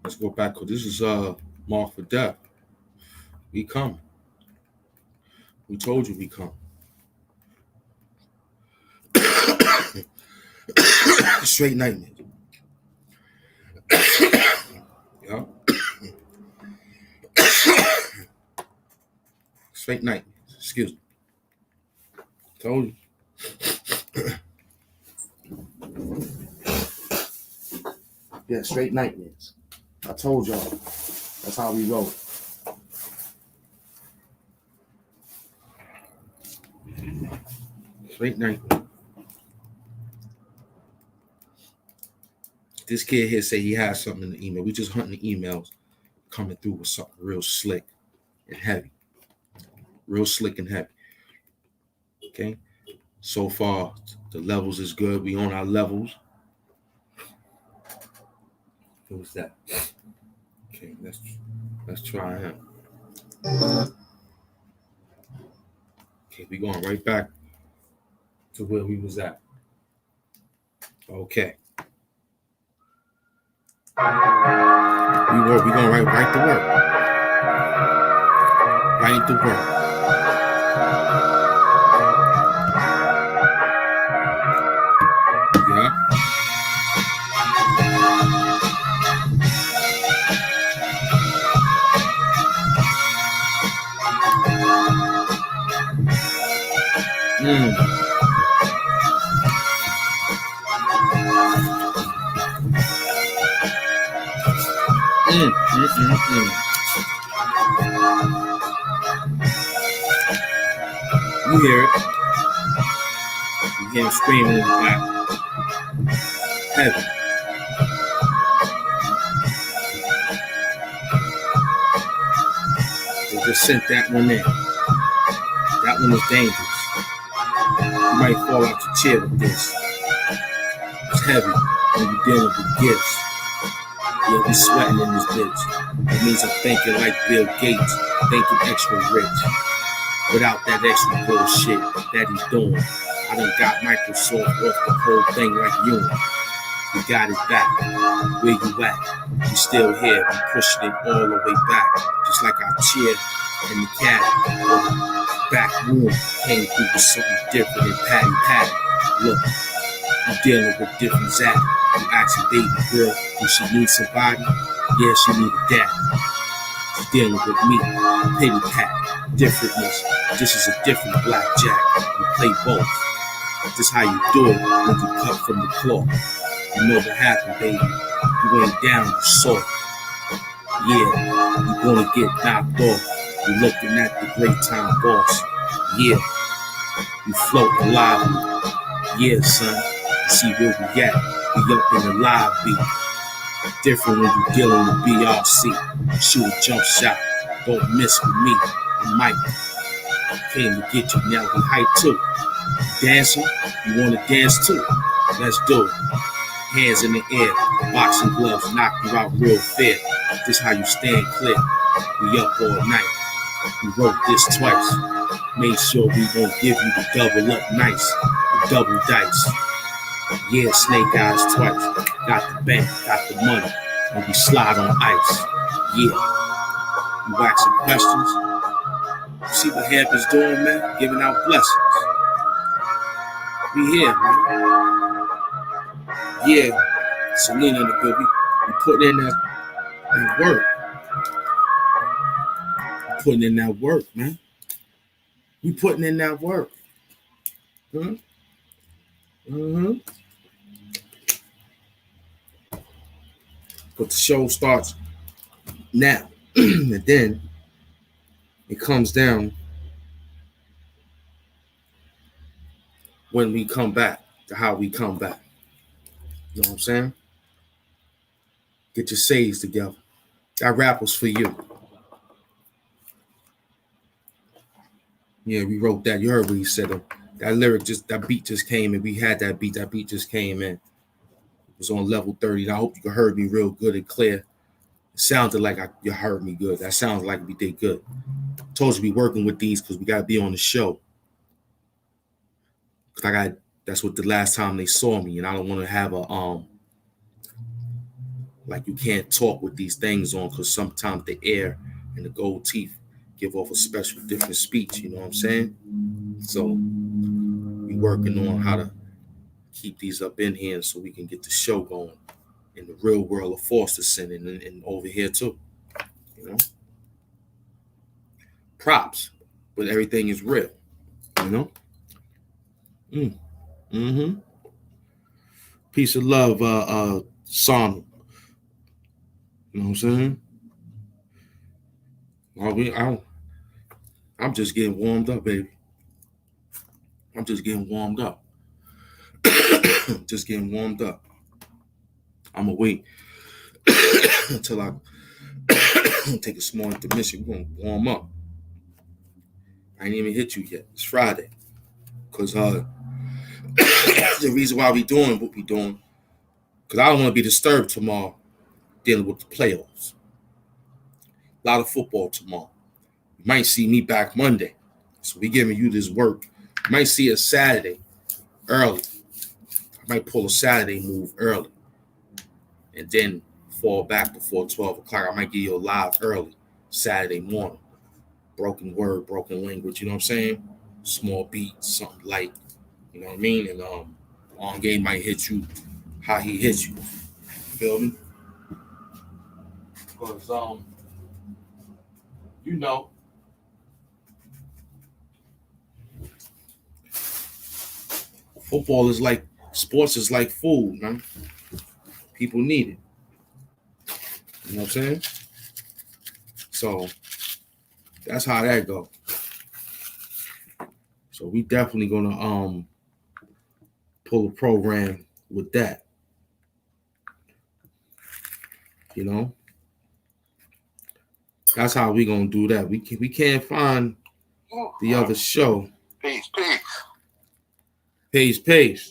Let's go back. This is Mark for Death. We come. We told you we come. Straight nightmares. Yeah. Straight nightmares. Excuse me. Told you. Yeah, straight nightmares. I told y'all. That's how we roll. Straight nightmares. This kid here say he has something in the email. We just hunting the emails coming through with something real slick and heavy. Real slick and heavy. Okay? So far, the levels is good. We on our levels. Who's that? Okay, let's try him. Okay, we going right back to where we was at. Okay. We're gonna write the work. Write the work. Yeah. You hear it. You hear him screaming in the back. Heavy. They just sent that one in. That one is dangerous. You might fall out your chair with this. It's heavy when you're dealing with gifts. Yeah, we sweating in this bitch. That means I'm thinking like Bill Gates, thinking extra rich. Without that extra bullshit that he's doing. I done got Microsoft off the whole thing like you. We got it back. Where you at? We still here. We pushing it all the way back. Just like our chair in the cabin. Or the back room came through with something different than Patty. Look, you dealing with different Zach. You asking baby girl, does she need somebody? Yeah, she need a dad. She's dealing with me. Pity pat. Differentness. This is a different blackjack. We play both. This how you do it when you cut from the cloth. You know what happened, baby. You ain't down, you soft. Yeah, you gonna get knocked off. You looking at the great time boss. Yeah, you floating lively. Yeah, son. You see where we at. We up in the lobby. Different when you dealing with BRC. Shoot a jump shot. Don't miss with me. I'm Mike. Came to get you, now we hype too. Dancing? You wanna dance too? Let's do it. Hands in the air, boxing gloves knock you out real fair. This how you stand clear. We up all night. We wrote this twice. Made sure we gon' give you the double up nice. The double dice. Yeah, snake eyes twice. Got the bank, got the money. And we slide on ice. Yeah. You asking questions? See what Hampton's doing, man? Giving out blessings. We here, man. Yeah. Selena in the building. We putting in that work. We putting in that work, man. We putting in that work. But the show starts now. And then it comes down when we come back to how we come back. You know what I'm saying? Get your saves together. That rap was for you. Yeah, we wrote that. You heard what he said. That lyric that beat just came and we had that beat. That beat just came in. It was on level 30. And I hope you heard me real good and clear. It sounded like you heard me good. That sounds like we did good. I told you we working with these because we got to be on the show. That's what the last time they saw me, and I don't want to have a like you can't talk with these things on because sometimes the air and the gold teeth give off a special different speech, you know what I'm saying? So we working on how to keep these up in here so we can get the show going in the real world of Foster Center and over here too, you know? Props, but everything is real, you know? Peace of love, song. You know what I'm saying? I'm just getting warmed up, baby. I'm just getting warmed up. Just getting warmed up. I'm gonna wait until I take a small intermission. We're gonna warm up. I ain't even hit you yet. It's Friday. Because the reason why we doing what we doing, because I don't want to be disturbed tomorrow dealing with the playoffs. A lot of football tomorrow. You might see me back Monday. So we giving you this work. You might see us Saturday early. might pull a Saturday move early and then fall back before 12 o'clock. I might give you a live early Saturday morning. Broken word, broken language, you know what I'm saying? Small beat, something light, you know what I mean? And on game might hit you how he hits you. Feel me? Because you know, football is like sports is like food, man. People need it. You know what I'm saying? So that's how that go. So we definitely gonna pull a program with that. You know? That's how we gonna do that. We can't find the other show. Pace.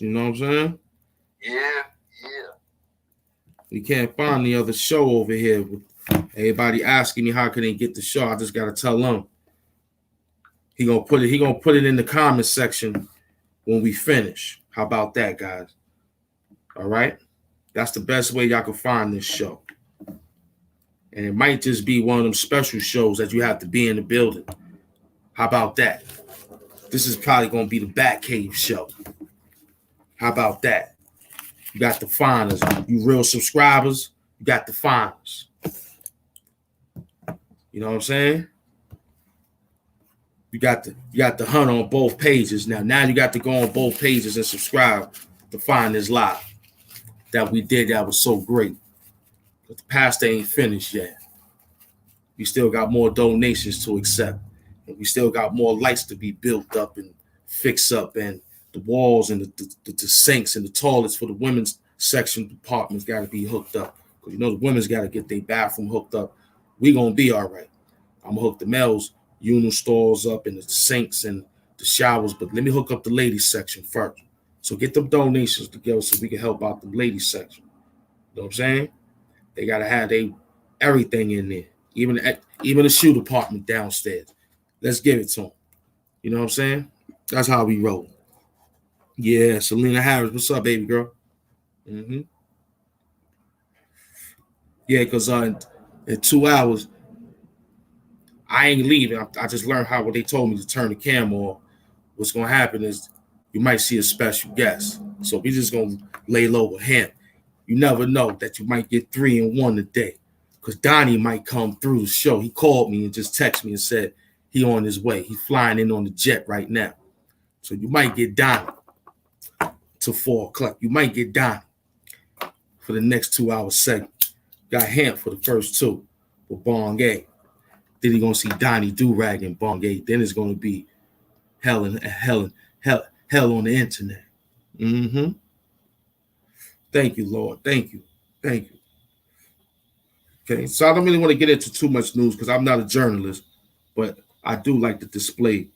You know what I'm saying?
Yeah.
We can't find the other show over here. Everybody asking me how can they get the show. I just gotta tell them. He gonna put it in the comment section when we finish. How about that, guys? All right? That's the best way y'all can find this show. And it might just be one of them special shows that you have to be in the building. How about that? This is probably going to be the Batcave show. How about that? You got to find us. You real subscribers, you got to find us. You know what I'm saying? You got to hunt on both pages. Now you got to go on both pages and subscribe to find this live that we did that was so great. But the pastor ain't finished yet. We still got more donations to accept. And we still got more lights to be built up and fix up. And the walls and the sinks and the toilets for the women's section departments got to be hooked up. Because you know the women's got to get their bathroom hooked up. We going to be all right. I'm going to hook the males' urinal stalls up and the sinks and the showers. But let me hook up the ladies' section first. So get them donations together so we can help out the ladies' section. You know what I'm saying? They got to have everything in there. Even the shoe department downstairs. Let's give it to them. You know what I'm saying? That's how we roll. Yeah, Selena Harris. What's up, baby girl? Mm-hmm. Yeah, because in 2 hours, I ain't leaving. I just learned how they told me to turn the camera off. What's going to happen is you might see a special guest. So we just going to lay low with him. You never know that you might get 3 in 1 a day. Because Donnie might come through the show. He called me and just texted me and said he on his way. He's flying in on the jet right now. So you might get Donnie to 4 o'clock. You might get Donnie for the next 2 hour segment. Got Hamp for the first 2 with BongA. Then you're going to see Donnie Do-Rag and BongA. Then it's going to be hell on the internet. Mm-hmm. Thank you, Lord. Thank you. Okay, so I don't really want to get into too much news because I'm not a journalist, but I do like to display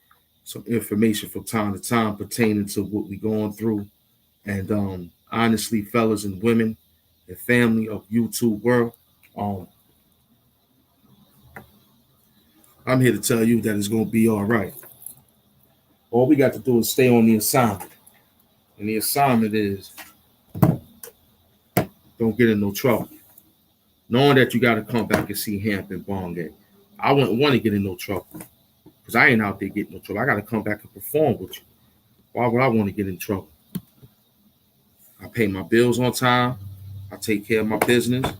some information from time to time pertaining to what we're going through. And honestly, fellas and women and family of YouTube world, I'm here to tell you that it's going to be all right. All we got to do is stay on the assignment. And the assignment is don't get in no trouble. Knowing that you got to come back and see Hamp and BongA. I wouldn't want to get in no trouble because I ain't out there getting no trouble. I got to come back and perform with you. Why would I want to get in trouble? I pay my bills on time. I take care of my business.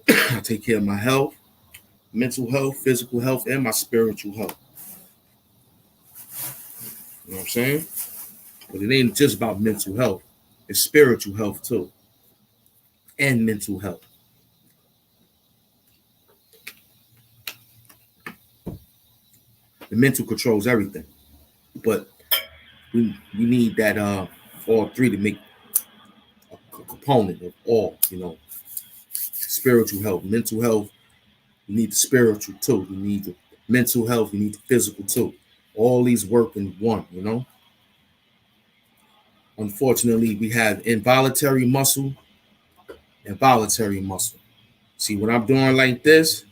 I take care of my health, mental health, physical health, and my spiritual health. You know what I'm saying? But it ain't just about mental health. It's spiritual health too. And mental health. The mental controls everything. But we need that all 3 to make a component of all, you know. Spiritual health, mental health, you need the spiritual too. You need the mental health, you need the physical too. All these work in one, you know. Unfortunately, we have involuntary muscle and voluntary muscle. See, what I'm doing like this,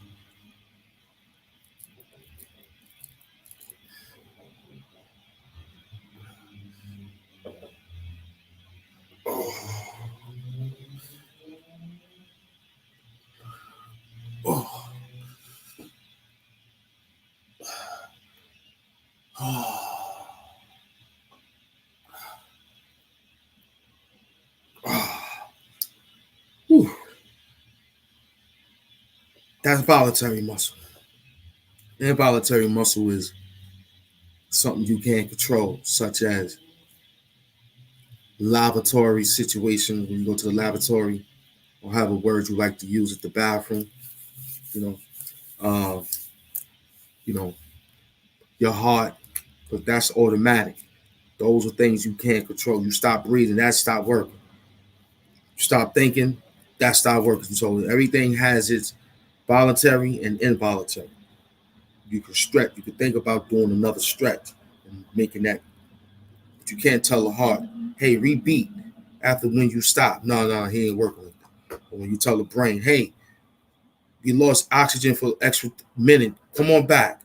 That's voluntary muscle. Involuntary muscle is something you can't control, such as lavatory situations when you go to the lavatory or have a word you like to use at the bathroom. You know, uh, you know, your heart, but that's automatic. Those are things you can't control. You stop breathing, that stop working. You stop thinking, that stop working. So everything has its voluntary and involuntary. You can stretch. You can think about doing another stretch and making that. But you can't tell the heart, hey, rebeat after when you stop. No, he ain't working like that. Or when you tell the brain, hey, you lost oxygen for an extra minute. Come on back.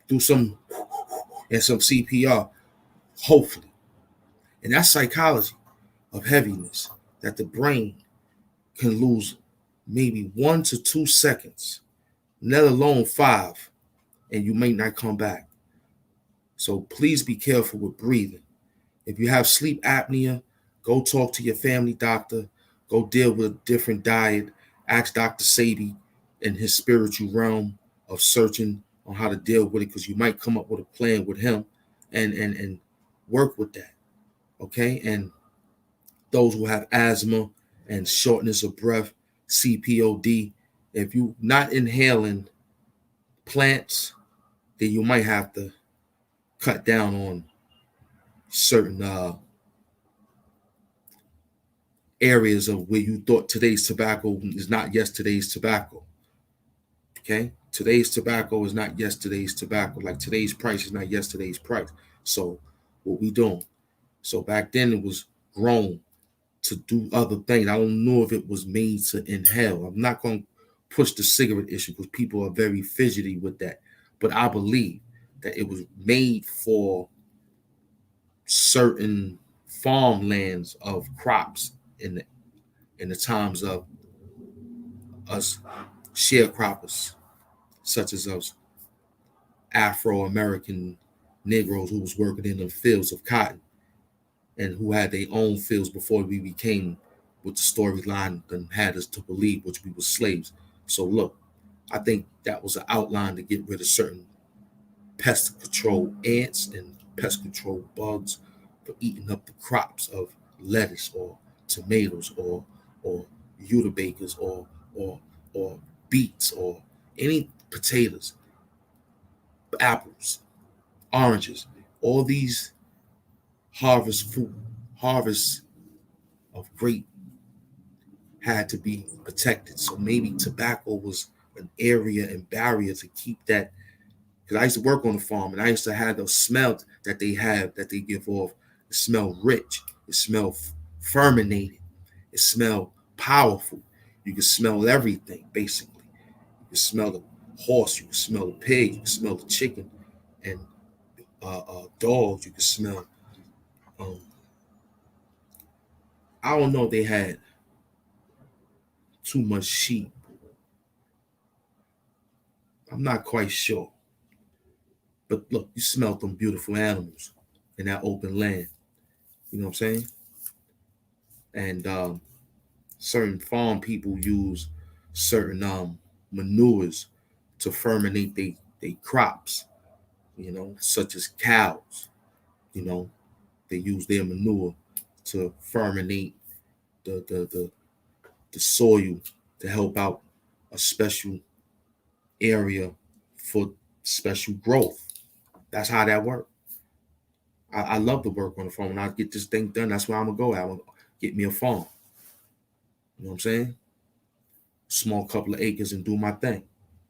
Do some and some CPR, hopefully. And that's psychology of heaviness, that the brain can lose maybe 1 to 2 seconds, let alone 5, and you may not come back. So please be careful with breathing. If you have sleep apnea, go talk to your family doctor. Go deal with a different diet. Ask Dr. Sabi in his spiritual realm of searching on how to deal with it, because you might come up with a plan with him and work with that. Okay? And those who have asthma and shortness of breath, CPOD, if you're not inhaling plants, then you might have to cut down on certain areas of where you thought today's tobacco is not yesterday's tobacco. Okay? Today's tobacco is not yesterday's tobacco. Like today's price is not yesterday's price. So what we doing? So back then it was grown to do other things. I don't know if it was made to inhale. I'm not going to push the cigarette issue because people are very fidgety with that. But I believe that it was made for certain farmlands of crops in the times of us sharecroppers, such as us Afro-American Negroes who was working in the fields of cotton and who had their own fields before we became what the storyline had us to believe, which we were slaves. So look, I think that was an outline to get rid of certain pest control ants and pest control bugs for eating up the crops of lettuce or tomatoes or rutabagas or beets or any potatoes, apples, oranges, all these harvests of grape had to be protected. So maybe tobacco was an area and barrier to keep that. Because I used to work on the farm and I used to have those smells that they have, that they give off. It smelled rich. It smelled fermented. It smelled powerful. You can smell everything, basically. You can smell the horse. You can smell the pig. You can smell the chicken. And dogs. You can smell. I don't know if they had too much sheep. I'm not quite sure. But look, you smell them beautiful animals in that open land. You know what I'm saying? And certain farm people use certain manures to fermentate they crops, you know, such as cows. You know, they use their manure to fermentate the soil to help out a special area for special growth. That's how that works. I love to work on the farm. When I get this thing done, that's where I'm gonna go at. I'm gonna get me a farm. You know what I'm saying? Small couple of acres and do my thing.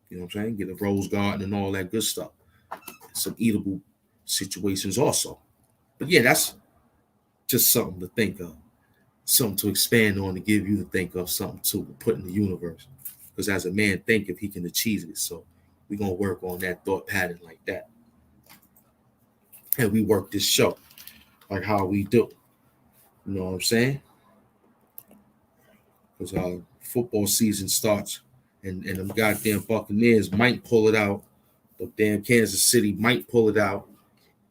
You know what I'm saying? Get a rose garden and all that good stuff. Some eatable situations also. But yeah, that's just something to think of. Something to expand on, to give you to think of, something to put in the universe. Because as a man thinketh, he can achieve it. So we're going to work on that thought pattern like that. And we work this show like how we do. You know what I'm saying? Because our football season starts and them goddamn Buccaneers might pull it out. The damn Kansas City might pull it out.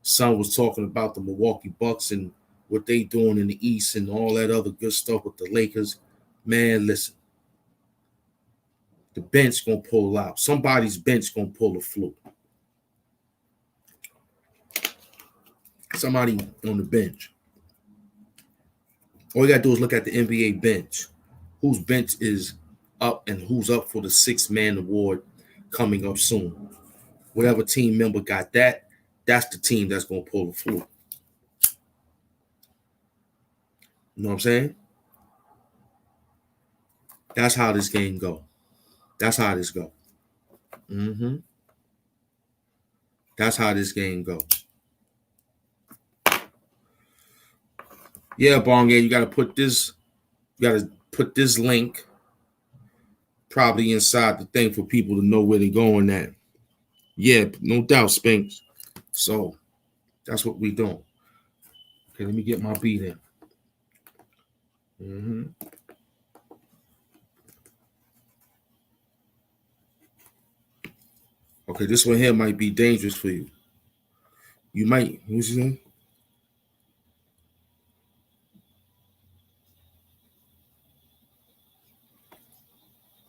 Son was talking about the Milwaukee Bucks and what they doing in the East and all that other good stuff with the Lakers. Man, listen. The bench gonna pull out. Somebody's bench gonna pull a fluke. Somebody on the bench. All you gotta do is look at the NBA bench. Whose bench is up and who's up for the 6-man award coming up soon. Whatever team member got that, that's the team that's gonna pull the fluke. You know what I'm saying? That's how this game go. That's how this go. That's how this game go. Yeah, BongA, you gotta put this link probably inside the thing for people to know where they're going at. Yeah, no doubt, Spinks. So that's what we doing. Okay, let me get my beat in. Okay, this one here might be dangerous for you. You might. What's his name?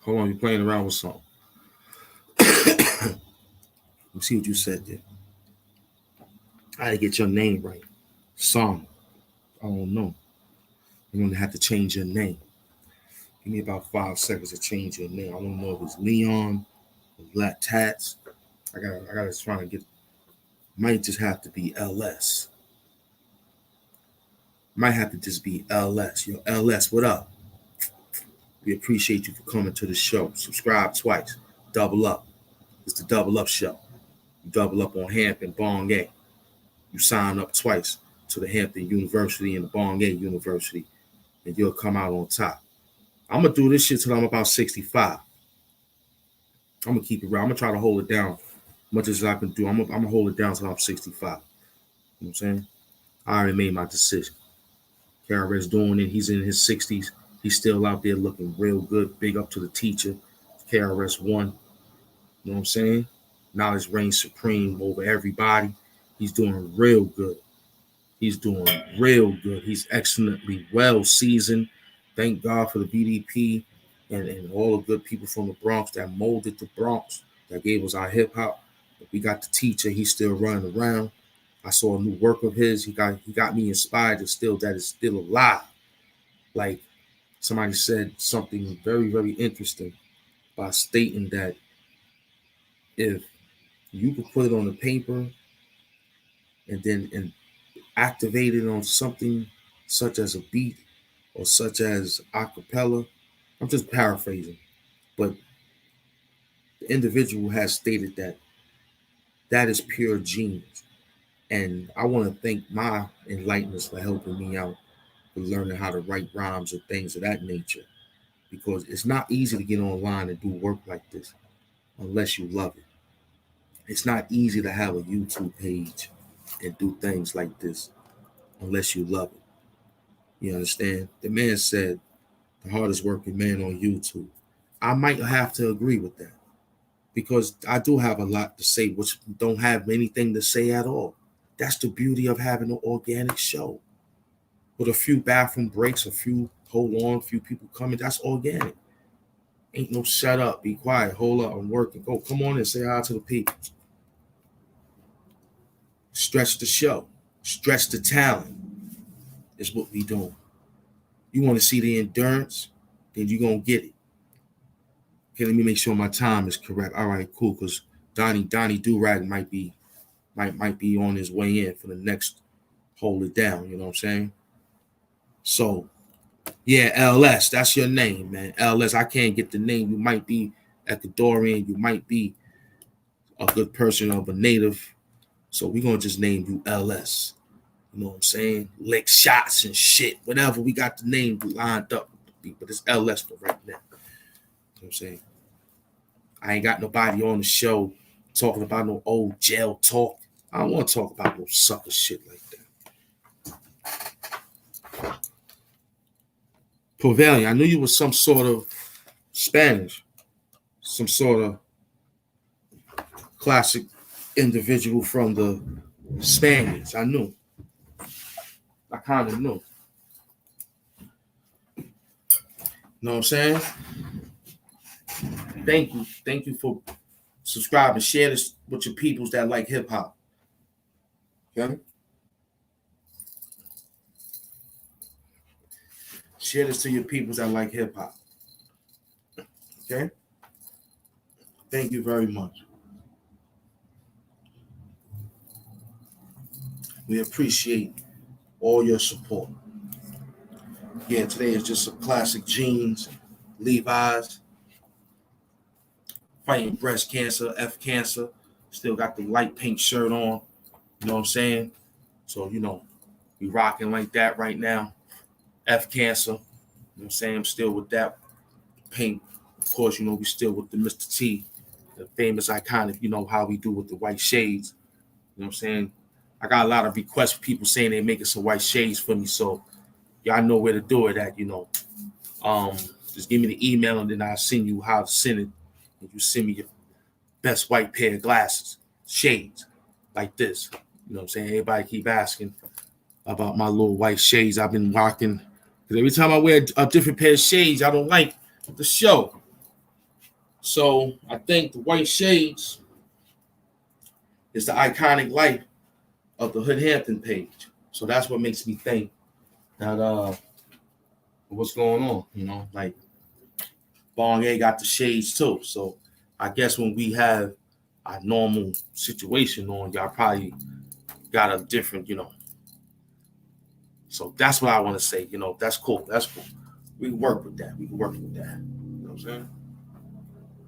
Hold on, you're playing around with something. Let me see what you said there. I gotta get your name right. Song. I don't know. You're gonna have to change your name. Give me about 5 seconds to change your name. I don't know if it's Leon or Black Tats. I gotta try to get. Might just have to be LS. Might have to just be LS. Yo, LS, what up? We appreciate you for coming to the show. Subscribe twice. Double up. It's the Double Up Show. You double up on Hampton, BongA. You sign up twice to the Hampton University and the BongA University, and you'll come out on top. I'm going to do this shit till I'm about 65. I'm going to keep it real. I'm going to try to hold it down as much as I can do. I'm going to hold it down till I'm 65. You know what I'm saying? I already made my decision. KRS doing it. He's in his 60s. He's still out there looking real good. Big up to the teacher. KRS-One. You know what I'm saying? Knowledge reigns supreme over everybody. He's doing real good. He's doing real good. He's excellently well seasoned. Thank God for the BDP and all the good people from the Bronx that molded the Bronx, that gave us our hip hop. We got the teacher. He's still running around. I saw a new work of his. He got me inspired that is still alive. Like somebody said something very, very interesting by stating that if you could put it on the paper and activate it on something such as a beat or such as a cappella, I'm just paraphrasing, but the individual has stated that is pure genius. And I want to thank my enlighteners for helping me out with learning how to write rhymes and things of that nature, because it's not easy to get online and do work like this unless you love it. It's not easy to have a YouTube page and do things like this unless you love it. You understand? The man said the hardest working man on YouTube. I might have to agree with that, because I do have a lot to say, which don't have anything to say at all. That's the beauty of having an organic show. With a few bathroom breaks, a few people coming, that's organic. Ain't no shut up, be quiet, hold up, I'm working. Go, come on and say hi to the people. Stretch the show, stretch the talent is what we doing. You want to see the endurance, then you're going to get it. Okay, let me make sure my time is correct. All right, cool, because Donnie Durag might be on his way in for the next Hold It Down, you know what I'm saying? So, yeah, LS, that's your name, man. LS, I can't get the name. You might be Ecuadorian, you might be a good person of a native. So we're going to just name you LS. You know what I'm saying? Lick shots and shit, whatever. We got the name lined up, but it's LS for right now. You know what I'm saying? I ain't got nobody on the show talking about no old jail talk. I don't want to talk about no sucker shit like that. Pavilion, I knew you was some sort of Spanish, some sort of classic individual from the Spaniards. I knew. I kind of knew. You know what I'm saying? Thank you. Thank you for subscribing. Share this with your peoples that like hip hop. Okay? Share this to your peoples that like hip hop. Okay? Thank you very much. We appreciate all your support. Yeah, today is just some classic jeans, Levi's, fighting breast cancer, F cancer. Still got the light pink shirt on. You know what I'm saying? So, you know, we rocking like that right now. F cancer. You know what I'm saying? I'm still with that pink. Of course, you know, we still with the Mr. T, the famous iconic, you know, how we do with the white shades. You know what I'm saying? I got a lot of requests for people saying they're making some white shades for me. So y'all know where to do it at, you know. Just give me the email and then I'll send you how to send it. And you send me your best white pair of glasses, shades, like this. You know what I'm saying? Everybody keep asking about my little white shades I've been rocking. Because every time I wear a different pair of shades, I don't like the show. So I think the white shades is the iconic light of the HoodHampton page. So that's what makes me think that what's going on, you know, like BongA got the shades too. So I guess when we have a normal situation on, y'all probably got a different, you know. So that's what I want to say, you know, that's cool. That's cool. We can work with that. We can work with that. You know what I'm saying?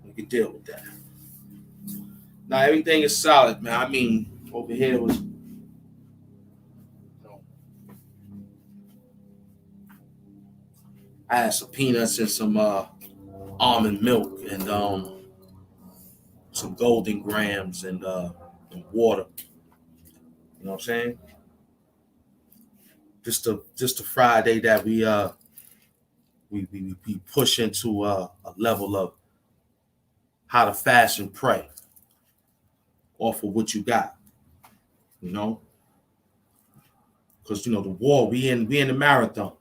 We can deal with that. Now everything is solid, man. I mean, over here was, you know, I had some peanuts and some almond milk and some golden grams and water. You know what I'm saying? Just a Friday that we push into a level of how to fast and pray off of what you got. You know? Because you know the war, we in the marathon.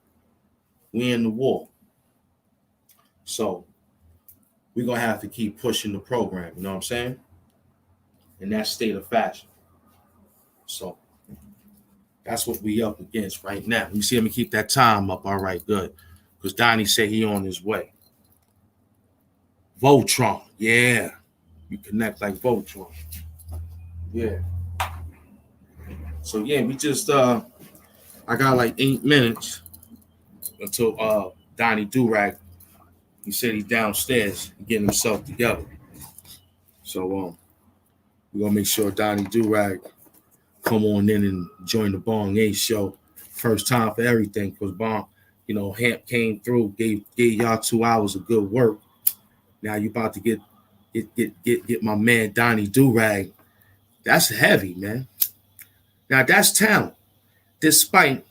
We in the war. So we're gonna have to keep pushing the program, you know what I'm saying? In that state of fashion. So that's what we up against right now. You see, let me keep that time up. All right, good. Because Donnie said he on his way. Voltron, yeah. You connect like Voltron. Yeah. So yeah, we just I got like 8 minutes until Donnie Durag. He said he's downstairs getting himself together. So we're gonna make sure Donnie Durag come on in and join the BongA Show. First time for everything, because you know, Hamp came through, gave y'all 2 hours of good work. Now you about to get my man Donnie Durag. That's heavy, man. Now that's talent. Despite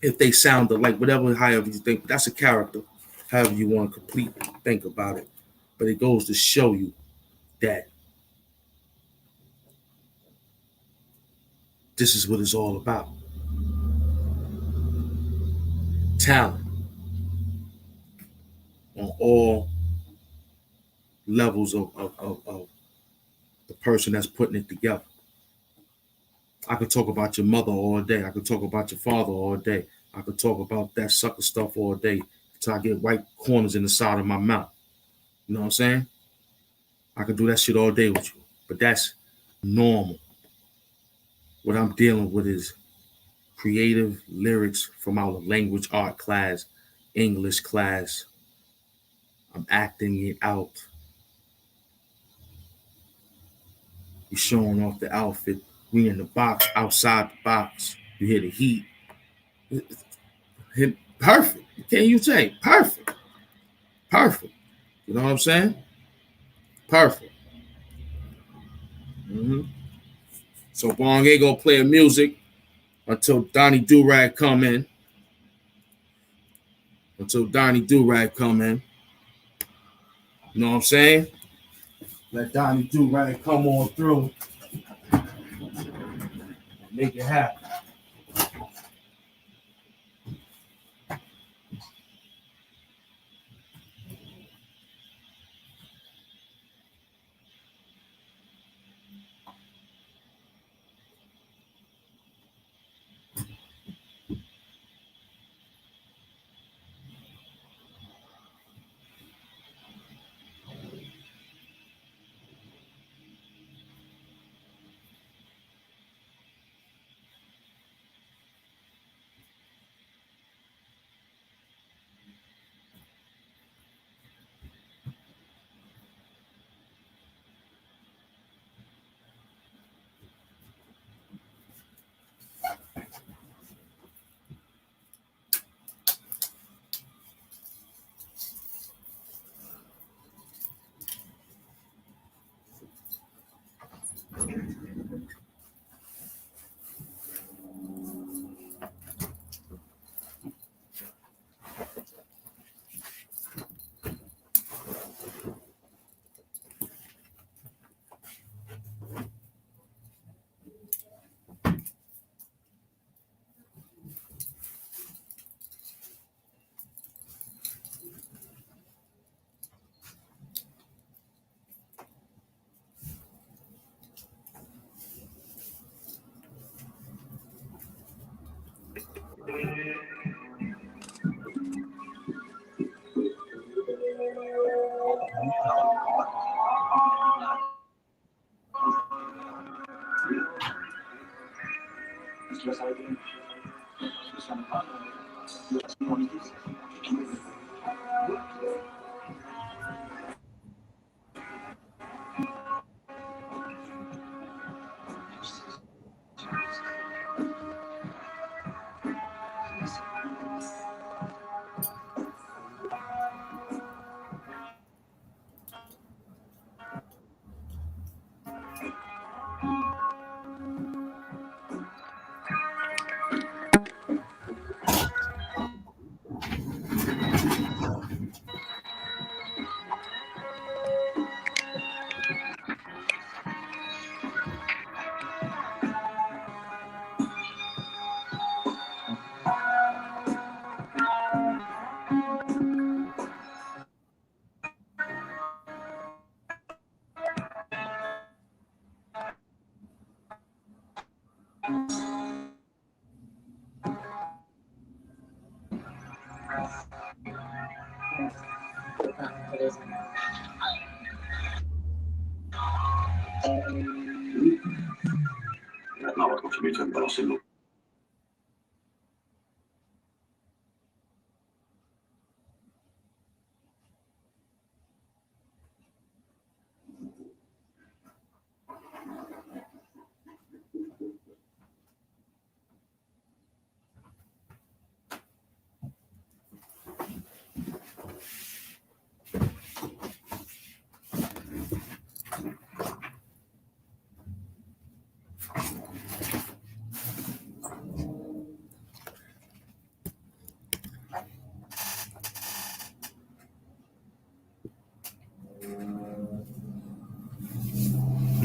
if they sound alike, whatever, however you think, that's a character, however you want to completely think about it. But it goes to show you that this is what it's all about. Talent on all levels of the person that's putting it together. I could talk about your mother all day. I could talk about your father all day. I could talk about that sucker stuff all day until I get white corners in the side of my mouth. You know what I'm saying? I could do that shit all day with you. But that's normal. What I'm dealing with is creative lyrics from our language art class, English class. I'm acting it out. You're showing off the outfit. We in the box, outside the box. You hear the heat. Perfect. Can you say perfect? Perfect. You know what I'm saying? Perfect. Mm-hmm. So BongA gonna play music until Donnie Durag come in. Until Donnie Durag come in. You know what I'm saying? Let Donnie Durag come on through. Make it happen.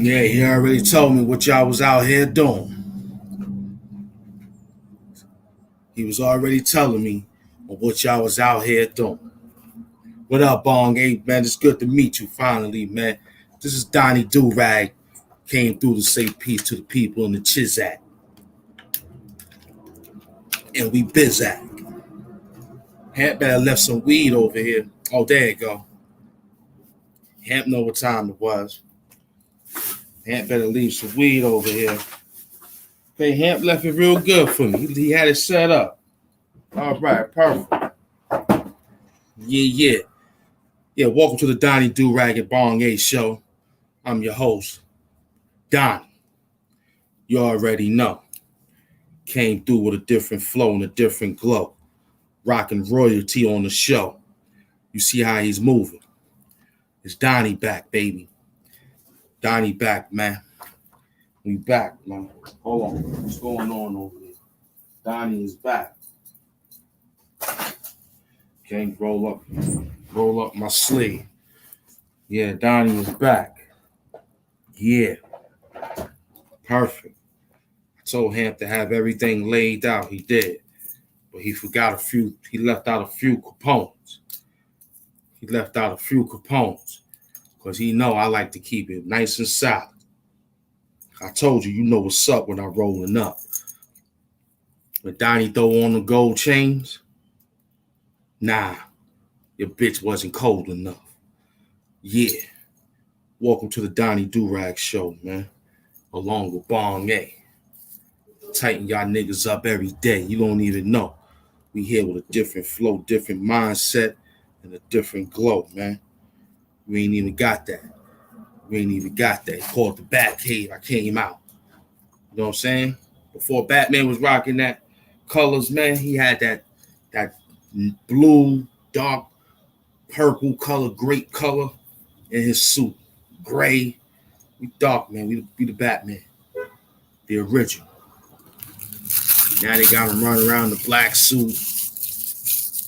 Yeah, he already told me what y'all was out here doing. He was already telling me what y'all was out here doing. What up, BongA, man? It's good to meet you finally, man. This is Donnie Durag. Came through to say peace to the people in the Chizak. And we bizak. Hamp better left some weed over here. Oh, there you go. Hamp know what time it was. Hamp better leave some weed over here. Okay, Hamp left it real good for me. He had it set up. All right, perfect. Yeah. Yeah, welcome to the Donnie Durag and BongA Show. I'm your host, Donnie. You already know. Came through with a different flow and a different glow. Rocking royalty on the show. You see how he's moving. It's Donnie back, baby. Donnie back, man. We back, man. Hold on. What's going on over there? Donnie is back. Okay, roll up my sleeve. Yeah, Donnie is back. Yeah. Perfect. I told him to have everything laid out. He did. But he forgot he left out a few components. Because he know I like to keep it nice and solid. I told you know what's up when I'm rolling up. When Donnie throw on the gold chains, nah, your bitch wasn't cold enough. Yeah. Welcome to the Donnie Durag Show, man. Along with BongA. Tighten y'all niggas up every day. You don't even know. We here with a different flow, different mindset, and a different glow, man. We ain't even got that. It's called the Batcave. I came out. You know what I'm saying? Before Batman was rocking that colors, man, he had that blue, dark, purple color, great color in his suit. Gray. We dark, man. We the Batman. The original. Now they got him running around in the black suit.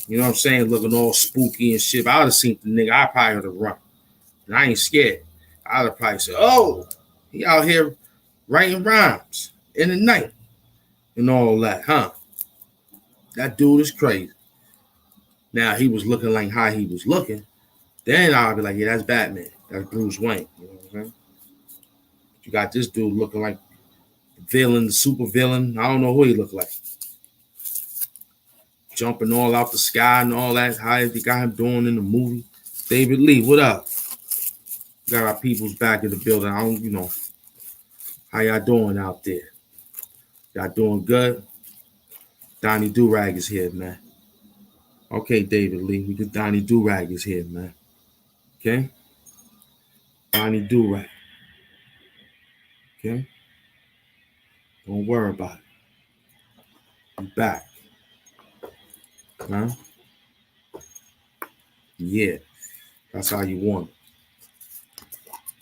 You know what I'm saying? Looking all spooky and shit. If I would have seen the nigga, I probably would have run. And I ain't scared. I would have probably said, oh, he out here writing rhymes in the night and all that, huh? That dude is crazy. Now, he was looking like how he was looking. Then I'll be like, yeah, that's Batman. That's Bruce Wayne. You know what I'm saying? You got this dude looking like the villain, the super villain. I don't know who he looked like. Jumping all out the sky and all that. How they got him doing in the movie. David Lee, what up? got our peoples back in the building. I don't, how y'all doing out there? Y'all doing good? Donnie Durag is here, man. Okay, David Lee. We get Donnie Durag is here, man. Okay? Donnie Durag. Okay? Don't worry about it. I'm back. Huh? Yeah. That's how you want it.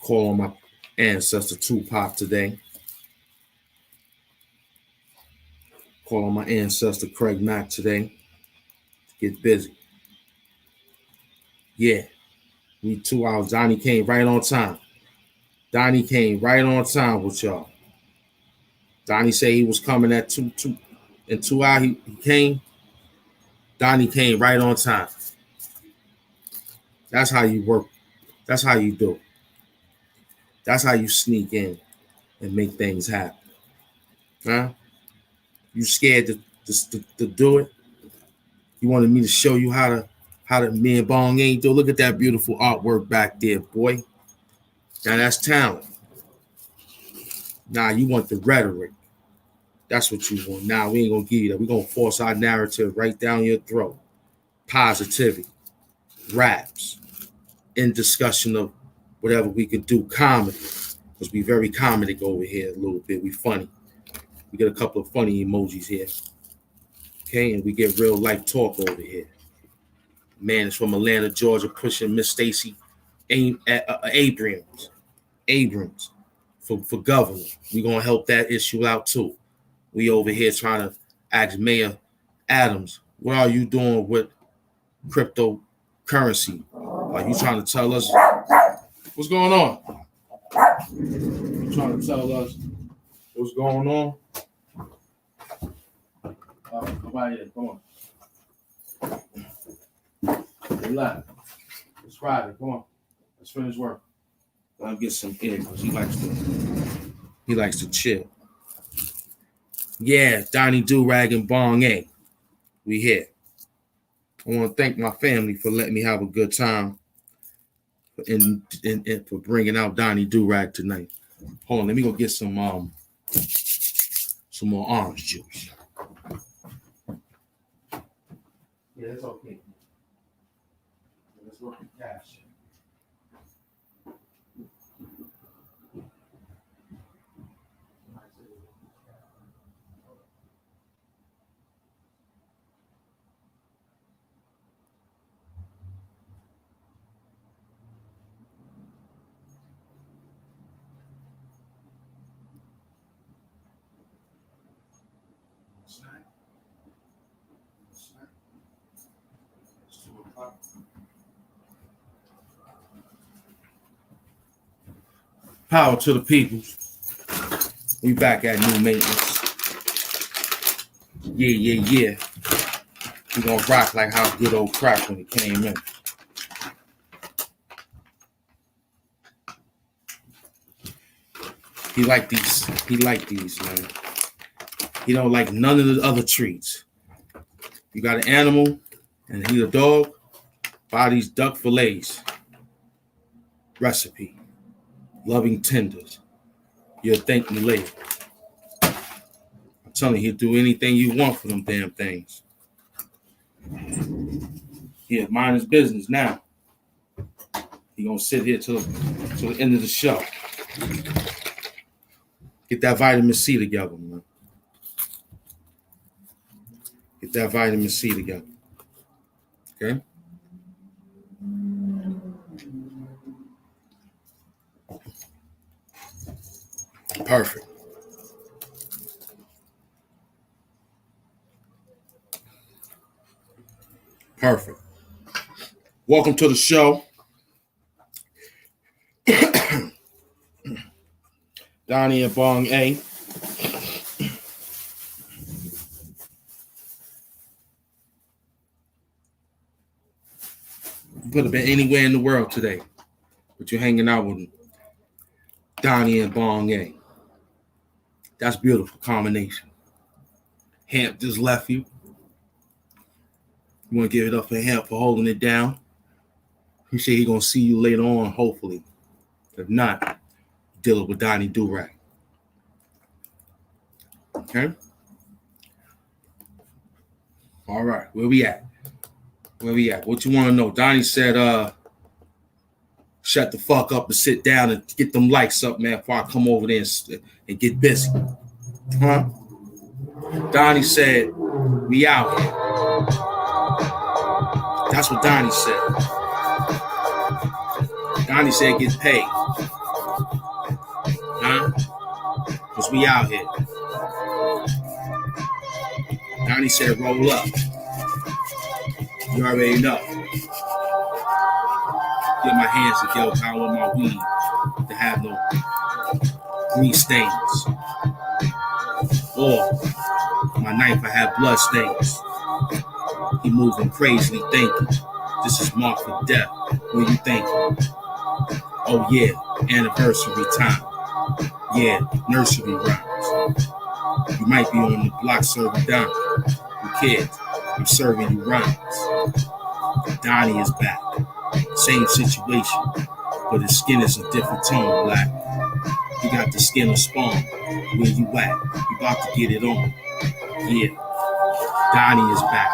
Call on my ancestor Tupac today. Call on my ancestor Craig Mack today. Get busy. Yeah. We 2 hours. Donnie came right on time. Donnie came right on time with y'all. Donnie said he was coming at 2 in 2 hours. He came. Donnie came right on time. That's how you work. That's how you do it. That's how you sneak in and make things happen. Huh? You scared to do it? You wanted me to show you how to me and BongA do. Look at that beautiful artwork back there, boy. Now that's talent. Now you want the rhetoric. That's what you want. Now we ain't gonna give you that. We're gonna force our narrative right down your throat. Positivity, raps, in discussion of whatever we could do, comedy. Because we very comedic over here a little bit. We funny. We get a couple of funny emojis here. Okay, and we get real life talk over here. Man is from Atlanta, Georgia, pushing Miss Stacey Abrams for governor. We're gonna help that issue out too. We over here trying to ask Mayor Adams, what are you doing with cryptocurrency? Are you trying to tell us what's going on? You trying to tell us what's going on? Come out here, come on. Relax. It's Friday. Come on. Let's finish work. Let him get some air because he likes to chill. Yeah, Donnie Durag and BongA. We here. I want to thank my family for letting me have a good time and for bringing out Donnie Durag tonight. Hold on, let me go get some more orange juice. Yeah, that's okay. Let's work the cash. Power to the people. We back at new maintenance. Yeah. We gonna rock like how good old crack when it came in. He like these, man. He don't like none of the other treats. You got an animal and he's a dog, buy these duck fillets. Recipe. Loving tenders. You'll thank me later. I'm telling you, he'll do anything you want for them damn things. He'll mind his business now. He gonna sit here till the end of the show. Get that vitamin C together, man. Get that vitamin C together. Okay? Perfect. Perfect. Welcome to the show. Donnie and BongA. You could have been anywhere in the world today, but you're hanging out with Donnie and BongA. That's a beautiful combination. Hamp just left you. You want to give it up for Hamp for holding it down. He said he's going to see you later on, hopefully. If not, dealing with Donnie Durag. Okay? All right, where we at? What you want to know? Donnie said, shut the fuck up and sit down and get them likes up, man, before I come over there and get busy. Huh? Donnie said, we out here. That's what Donnie said. Donnie said get paid. Huh? Because we out here. Donnie said roll up. You already know. Get my hands together. I don't want my weed to have no green stains. Or my knife I have blood stains. He moving crazily thinking. This is marked for death. What you thinking? Oh yeah, anniversary time. Yeah, nursery rhymes. You might be on the block serving down. Who cares? I'm serving you rhymes. Donnie is back. Same situation, but his skin is a different tone, black. He got the skin of Spawn. Where you at? You about to get it on. Yeah, Donnie is back.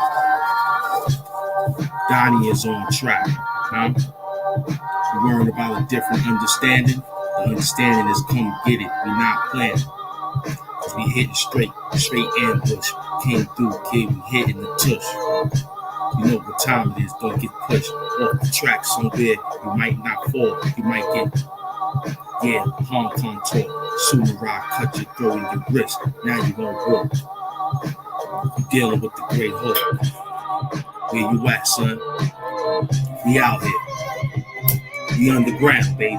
Donnie is on track. Huh? You worrying about a different understanding? The understanding is come get it. We not playing. Cause we hitting straight ambush. Came through, kid, we hitting the tush. You know what time it is, don't get pushed off the track somewhere. You might not fall, you might get, yeah, Hong Kong talk. Samurai cut your throat and your wrist. Now you won't walk. You dealing with the Great Hood. Where you at, son? We out here. We underground, baby.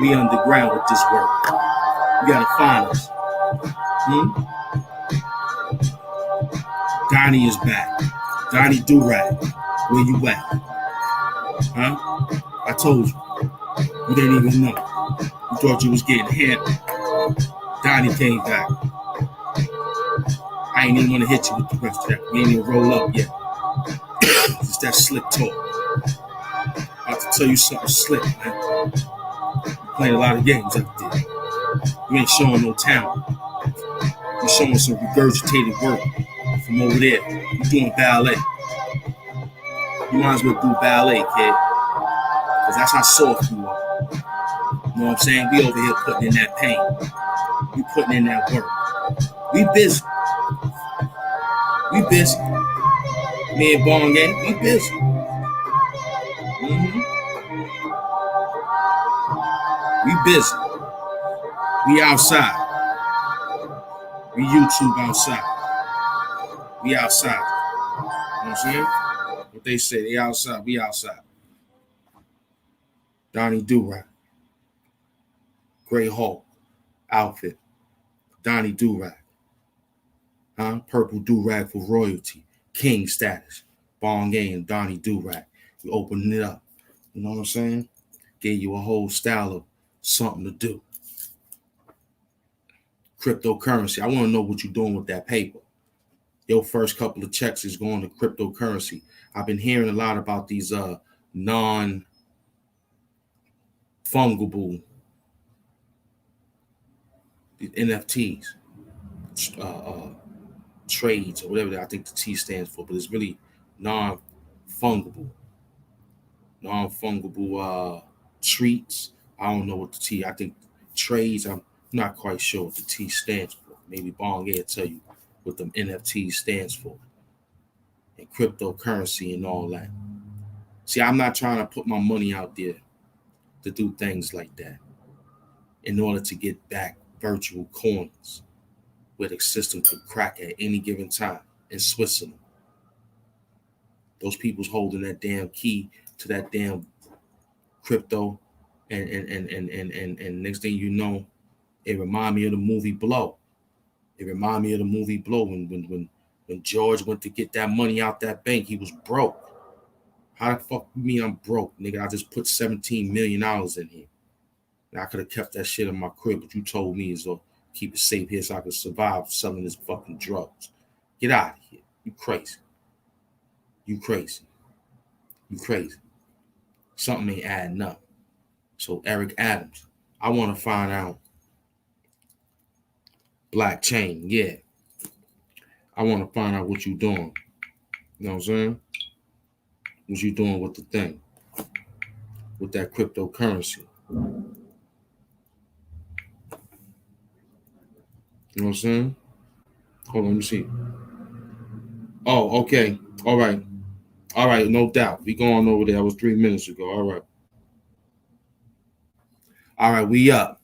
We underground with this work. You gotta find us. Donnie is back. Donnie Durag. Where you at? Huh? I told you. You didn't even know. You thought you was getting handled. Donnie came back. I ain't even want to hit you with the rest of that. We ain't even roll up yet. It's that slick talk. About to tell you something slick, man. You playing a lot of games out there. You ain't showing no talent. You showing some regurgitated work from over there. You doing ballet. You might as well do ballet, kid. Because that's how soft you are. You know what I'm saying? We over here putting in that pain. We putting in that work. We busy. We busy. Me and BongA, we busy. We busy. We outside. We YouTube outside. We outside. You know what I'm saying? What they say, they outside, we outside. Donnie Durag. Gray Hulk outfit. Donnie Durag. Huh? Purple Durag for royalty. King status. BongA and Donnie Durag. We opening it up. You know what I'm saying? Gave you a whole style of something to do. Cryptocurrency. I want to know what you're doing with that paper. Your first couple of checks is going to cryptocurrency. I've been hearing a lot about these non-fungible NFTs, trades, or whatever I think the T stands for, but it's really non-fungible treats. I don't know what the T, I think trades, I'm not quite sure what the T stands for. Maybe BongA will tell you what the NFT stands for, and cryptocurrency and all that. See, I'm not trying to put my money out there to do things like that in order to get back virtual coins where the system could crack at any given time in Switzerland. Those people's holding that damn key to that damn crypto, and next thing you know, it remind me of the movie Blow. When George went to get that money out that bank, he was broke. How the fuck you mean I'm broke, nigga? I just put $17 million in here. Now, I could have kept that shit in my crib, but you told me to keep it safe here so I could survive selling this fucking drugs. Get out of here. You crazy. You crazy. Something ain't adding up. So Eric Adams, I want to find out. Black Chain, yeah. I want to find out what you doing. You know what I'm saying? What you doing with the thing? With that cryptocurrency. You know what I'm saying? Hold on, let me see. Oh, okay. All right. All right, no doubt. We going over there. That was 3 minutes ago. All right. All right, we up.